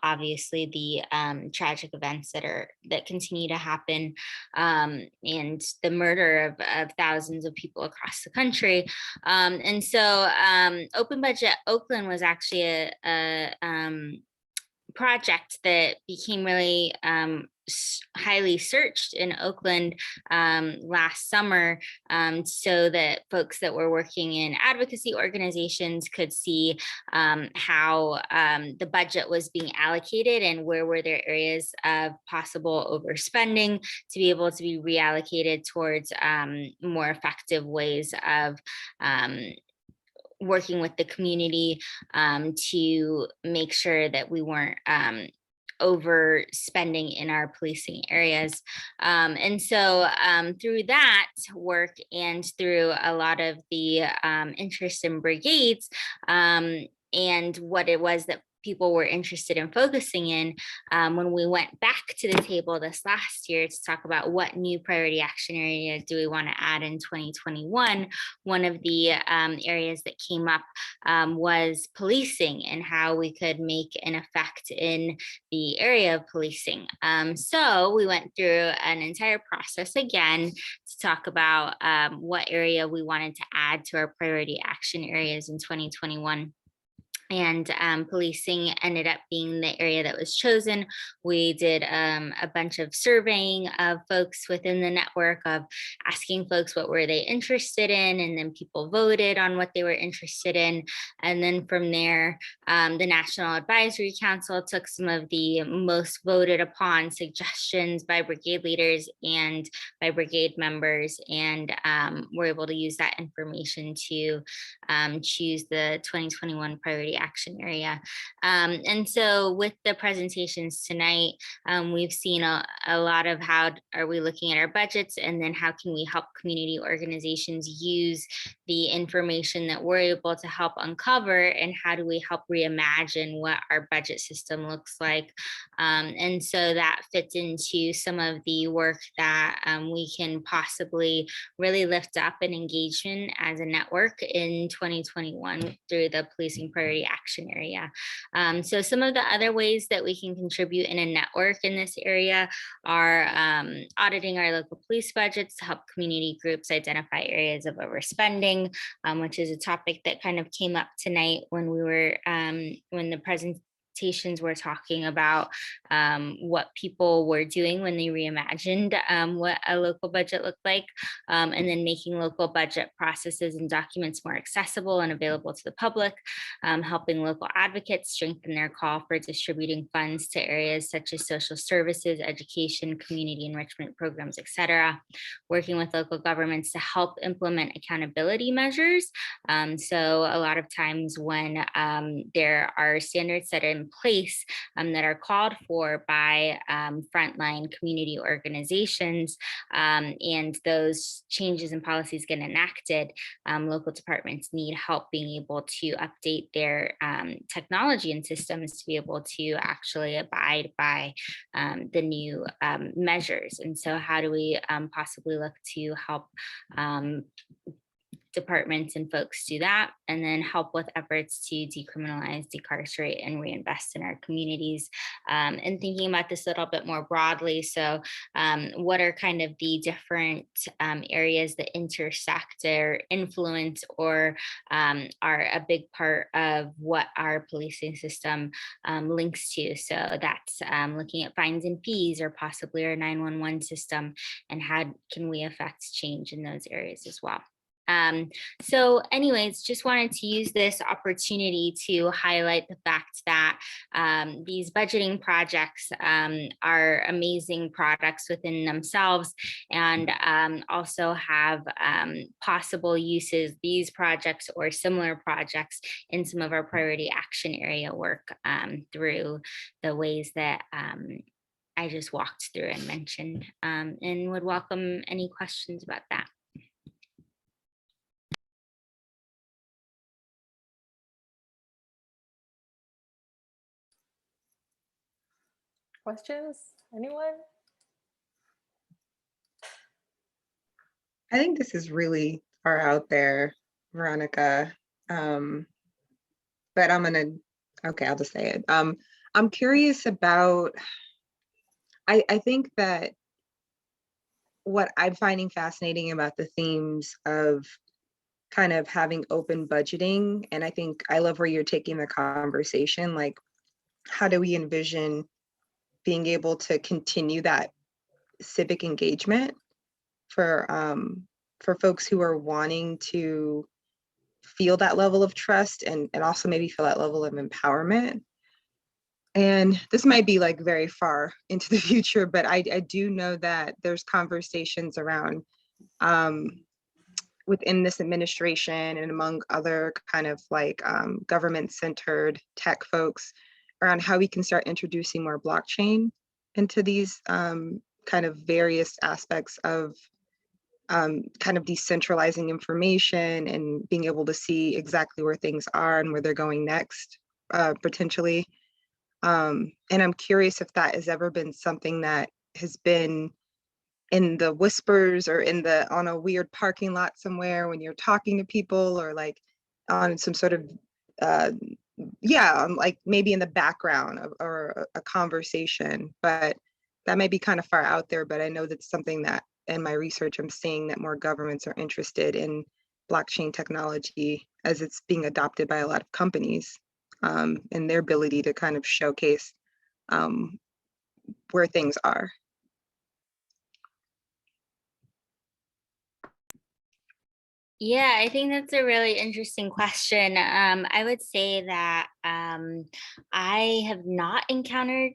obviously the tragic events that continue to happen, and the murder of thousands of people across the country. And so Open Budget Oakland was actually a project that became really highly searched in Oakland last summer, so that folks that were working in advocacy organizations could see how the budget was being allocated, and where were there areas of possible overspending to be able to be reallocated towards more effective ways of working with the community to make sure that we weren't overspending in our policing areas. And so through that work, and through a lot of the interest in brigades, and what it was that people were interested in focusing in, when we went back to the table this last year to talk about what new priority action area do we want to add in 2021, one of the areas that came up was policing, and how we could make an effect in the area of policing. So we went through an entire process again to talk about what area we wanted to add to our priority action areas in 2021. And policing ended up being the area that was chosen. We did a bunch of surveying of folks within the network, of asking folks what were they interested in, and then people voted on what they were interested in. And then from there, the National Advisory Council took some of the most voted upon suggestions by brigade leaders and by brigade members, and were able to use that information to choose the 2021 priority action area. And so with the presentations tonight, we've seen a lot of how are we looking at our budgets, and then how can we help community organizations use the information that we're able to help uncover, and how do we help reimagine what our budget system looks like. And so that fits into some of the work that we can possibly really lift up an engagement as a network in 2021 through the Policing Priority action area. So some of the other ways that we can contribute in a network in this area are auditing our local police budgets to help community groups identify areas of overspending, which is a topic that kind of came up tonight when we were when the presentations were talking about what people were doing when they reimagined what a local budget looked like, and then making local budget processes and documents more accessible and available to the public, helping local advocates strengthen their call for distributing funds to areas such as social services, education, community enrichment programs, etc. Working with local governments to help implement accountability measures. So a lot of times when there are standards set in place that are called for by frontline community organizations, and those changes and policies get enacted, local departments need help being able to update their technology and systems to be able to actually abide by the new measures. And so how do we possibly look to help departments and folks do that, and then help with efforts to decriminalize, decarcerate, and reinvest in our communities. And thinking about this a little bit more broadly, so what are kind of the different areas that intersect or influence or are a big part of what our policing system links to? So that's looking at fines and fees, or possibly our 911 system, and how can we affect change in those areas as well. So anyways, just wanted to use this opportunity to highlight the fact that these budgeting projects are amazing products within themselves, and also have possible uses, these projects or similar projects, in some of our priority action area work through the ways that I just walked through and mentioned, and would welcome any questions about that. Questions? Anyone? I think this is really far out there, Veronica. But okay, I'll just say it. I'm curious about, I think that what I'm finding fascinating about the themes of kind of having open budgeting, and I think I love where you're taking the conversation, like, how do we envision being able to continue that civic engagement for folks who are wanting to feel that level of trust and also maybe feel that level of empowerment. And this might be like very far into the future, but I do know that there's conversations around within this administration and among other kind of like government-centered tech folks around how we can start introducing more blockchain into these kind of various aspects of kind of decentralizing information and being able to see exactly where things are and where they're going next, potentially. And I'm curious if that has ever been something that has been in the whispers or on a weird parking lot somewhere when you're talking to people, or like on some sort of like maybe in the background or a conversation. But that may be kind of far out there, but I know that's something that in my research I'm seeing that more governments are interested in blockchain technology as it's being adopted by a lot of companies, and their ability to kind of showcase where things are. Yeah, I think that's a really interesting question. I would say that I have not encountered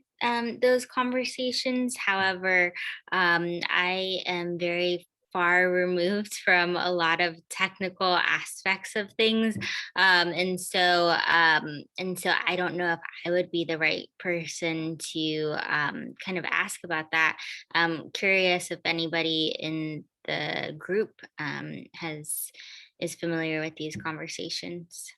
those conversations. However, I am very far removed from a lot of technical aspects of things, and so I don't know if I would be the right person to kind of ask about that. I'm curious if anybody in the group is familiar with these conversations.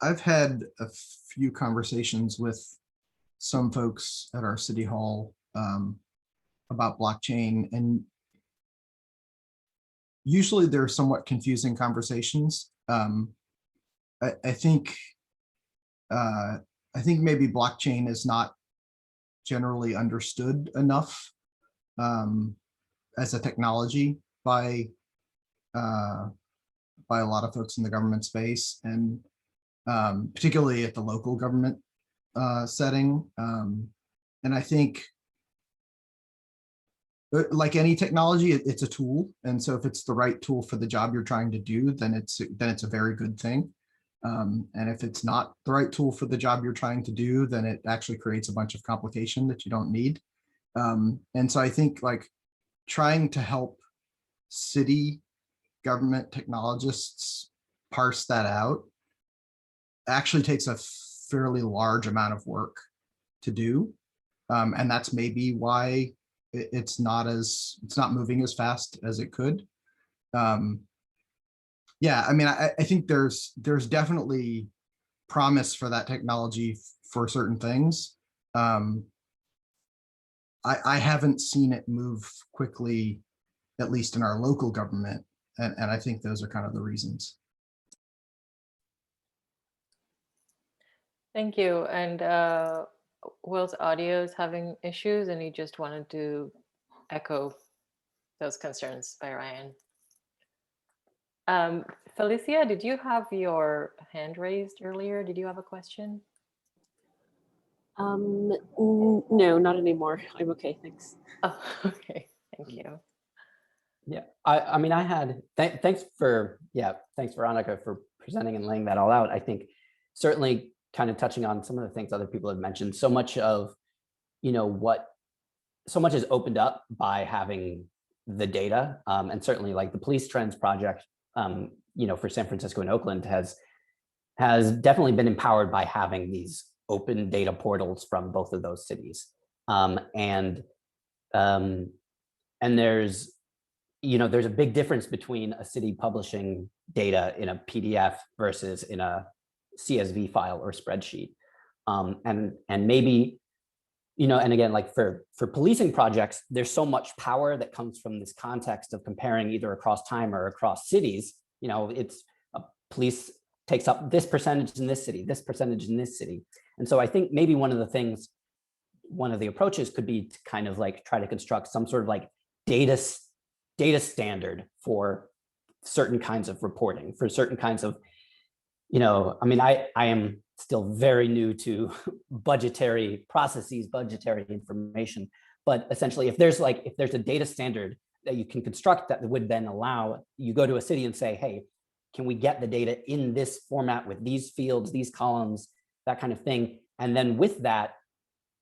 I've had a few conversations with some folks at our city hall about blockchain, and usually they're somewhat confusing conversations. I think maybe blockchain is not generally understood enough as a technology by a lot of folks in the government space, and particularly at the local government setting. And I think, like any technology, it's a tool. And so if it's the right tool for the job you're trying to do, then it's a very good thing. And if it's not the right tool for the job you're trying to do, then it actually creates a bunch of complication that you don't need. And so I think like trying to help city government technologists parse that out actually takes a fairly large amount of work to do. And that's maybe why it's not moving as fast as it could. Yeah, I mean, I think there's definitely promise for that technology for certain things. I haven't seen it move quickly, at least in our local government. And I think those are kind of the reasons. Thank you. And Will's audio is having issues, and he just wanted to echo those concerns by Ryan. Felicia, did you have your hand raised earlier? Did you have a question? No, not anymore. I'm okay, thanks. Oh, okay, thank you. Yeah, I mean, I had, thanks Veronica for presenting and laying that all out. I think certainly kind of touching on some of the things other people have mentioned, so much of, so much is opened up by having the data, and certainly like the Police Trends project, for San Francisco and Oakland has definitely been empowered by having these open data portals from both of those cities. And there's, there's a big difference between a city publishing data in a PDF versus in a CSV file or spreadsheet. And maybe, and again, like for policing projects, there's so much power that comes from this context of comparing either across time or across cities. It's police takes up this percentage in this city, this percentage in this city. And so I think maybe one of the approaches could be to kind of like try to construct some sort of like data standard for certain kinds of reporting, for certain kinds of, I mean, I am still very new to budgetary processes, budgetary information, but essentially if there's a data standard that you can construct that would then allow you go to a city and say, hey, can we get the data in this format with these fields, these columns, that kind of thing. And then with that,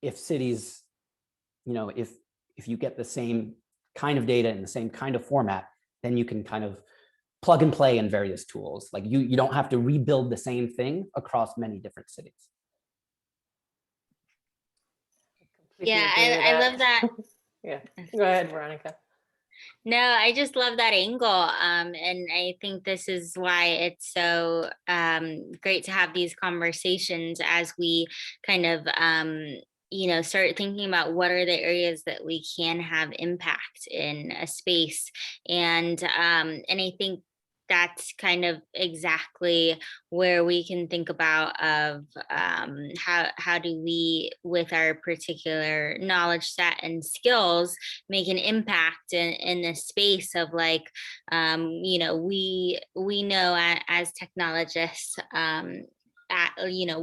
if cities, if you get the same kind of data in the same kind of format, then you can kind of plug and play in various tools. Like you don't have to rebuild the same thing across many different cities. Yeah, I love that. Yeah, go ahead, Veronica. No, I just love that angle. And I think this is why it's so great to have these conversations as we kind of, start thinking about what are the areas that we can have impact in a space. And I think that's kind of exactly where we can think about of how do we, with our particular knowledge set and skills, make an impact in the space of like, we know as technologists,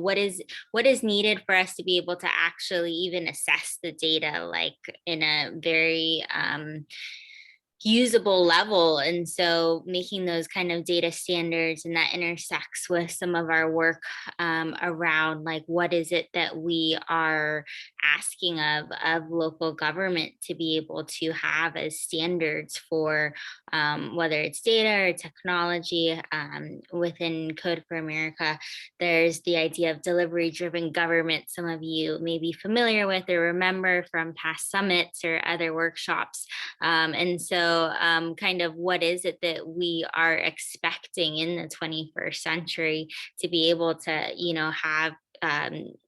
what is needed for us to be able to actually even assess the data like in a very usable level. And so making those kind of data standards, and that intersects with some of our work around like what is it that we are asking of local government to be able to have as standards for whether it's data or technology. Within Code for America, there's the idea of delivery driven government. Some of you may be familiar with or remember from past summits or other workshops. And so kind of what is it that we are expecting in the 21st century to be able to, have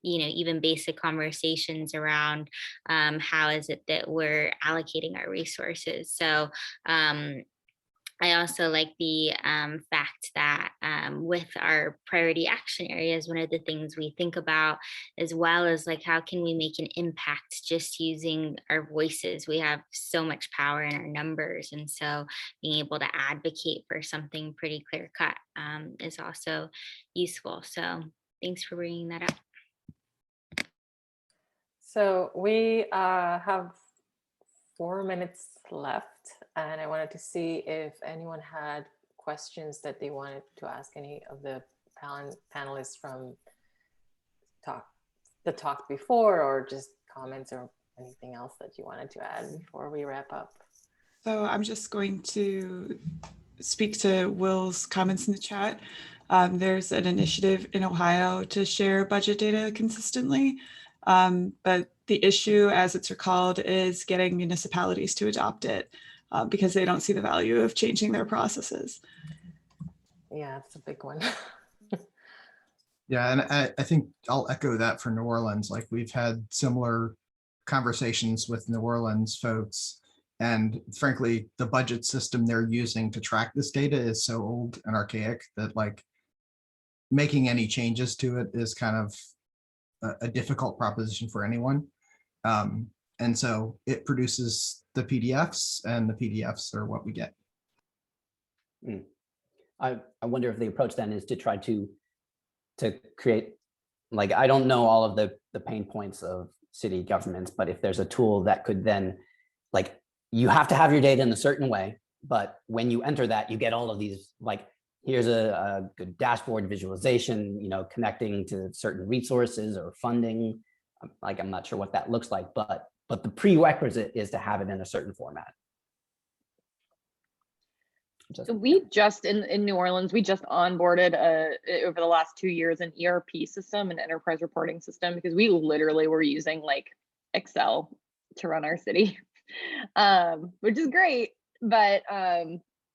even basic conversations around how is it that we're allocating our resources. So I also like the fact that with our priority action areas, one of the things we think about as well is like, how can we make an impact just using our voices? We have so much power in our numbers. And so being able to advocate for something pretty clear cut is also useful. So thanks for bringing that up. So we have 4 minutes left, and I wanted to see if anyone had questions that they wanted to ask any of the panelists from the talk before, or just comments or anything else that you wanted to add before we wrap up. So I'm just going to speak to Will's comments in the chat. There's an initiative in Ohio to share budget data consistently, but the issue, as it's recalled, is getting municipalities to adopt it because they don't see the value of changing their processes. Yeah, it's a big one. Yeah, and I think I'll echo that for New Orleans. Like, we've had similar conversations with New Orleans folks, and frankly, the budget system they're using to track this data is so old and archaic that like making any changes to it is kind of a difficult proposition for anyone. And so it produces the PDFs, and the PDFs are what we get. I wonder if the approach then is to try to create, like, I don't know all of the pain points of city governments, but if there's a tool that could then, like, you have to have your data in a certain way, but when you enter that, you get all of these, like, here's a good dashboard visualization, you know, connecting to certain resources or funding. Like, I'm not sure what that looks like, but the prerequisite is to have it in a certain format. So we just in New Orleans, we just onboarded over the last 2 years an ERP system, an enterprise reporting system, because we literally were using like Excel to run our city, which is great, but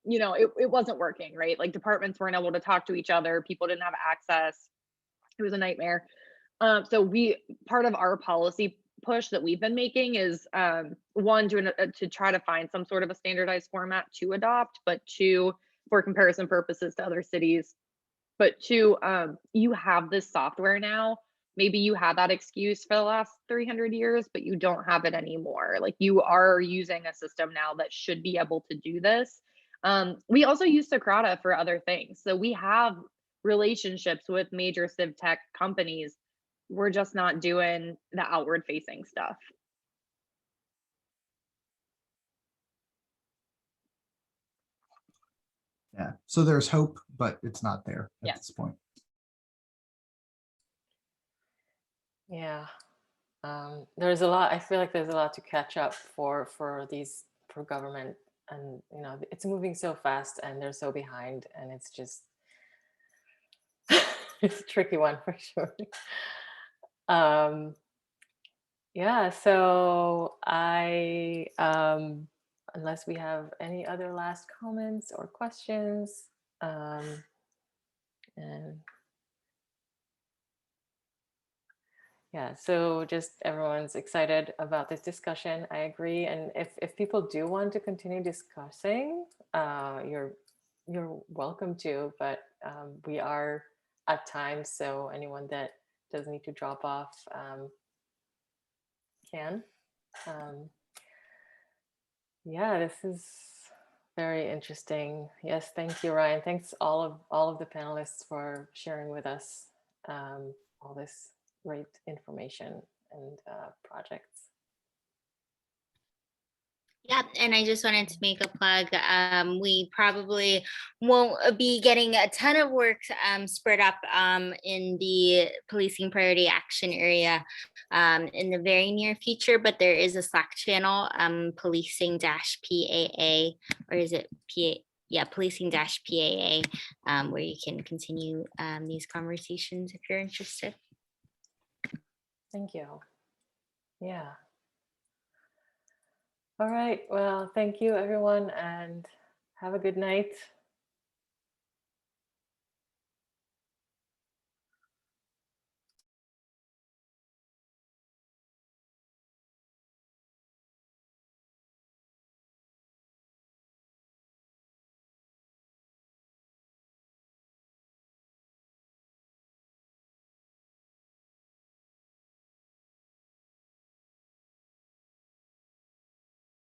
you know, it wasn't working, right? Like, departments weren't able to talk to each other, people didn't have access. It was a nightmare. So part of our policy push that we've been making is one, to try to find some sort of a standardized format to adopt, but two, for comparison purposes to other cities. But two, you have this software now. Maybe you had that excuse for the last 300 years, but you don't have it anymore. Like, you are using a system now that should be able to do this. We also use Socrata for other things. So we have relationships with major civ tech companies. We're just not doing the outward facing stuff. Yeah, so there's hope, but it's not there at this point. Yeah, there's a lot. I feel like there's a lot to catch up for government, and you know, it's moving so fast, and they're so behind, and it's just it's a tricky one for sure. Yeah, so I unless we have any other last comments or questions, and yeah, so just everyone's excited about this discussion. I agree, and if people do want to continue discussing, you're welcome to, but we are at time, so anyone that does need to drop off can. Yeah, this is very interesting. Yes, thank you, Ryan. Thanks all of the panelists for sharing with us all this great information and projects. Yep, and I just wanted to make a plug. We probably won't be getting a ton of work spread up in the policing priority action area in the very near future, but there is a Slack channel, policing-PAA, or is it PA? Yeah, policing-PAA, where you can continue these conversations if you're interested. Thank you. Yeah. All right. Well, thank you, everyone, and have a good night.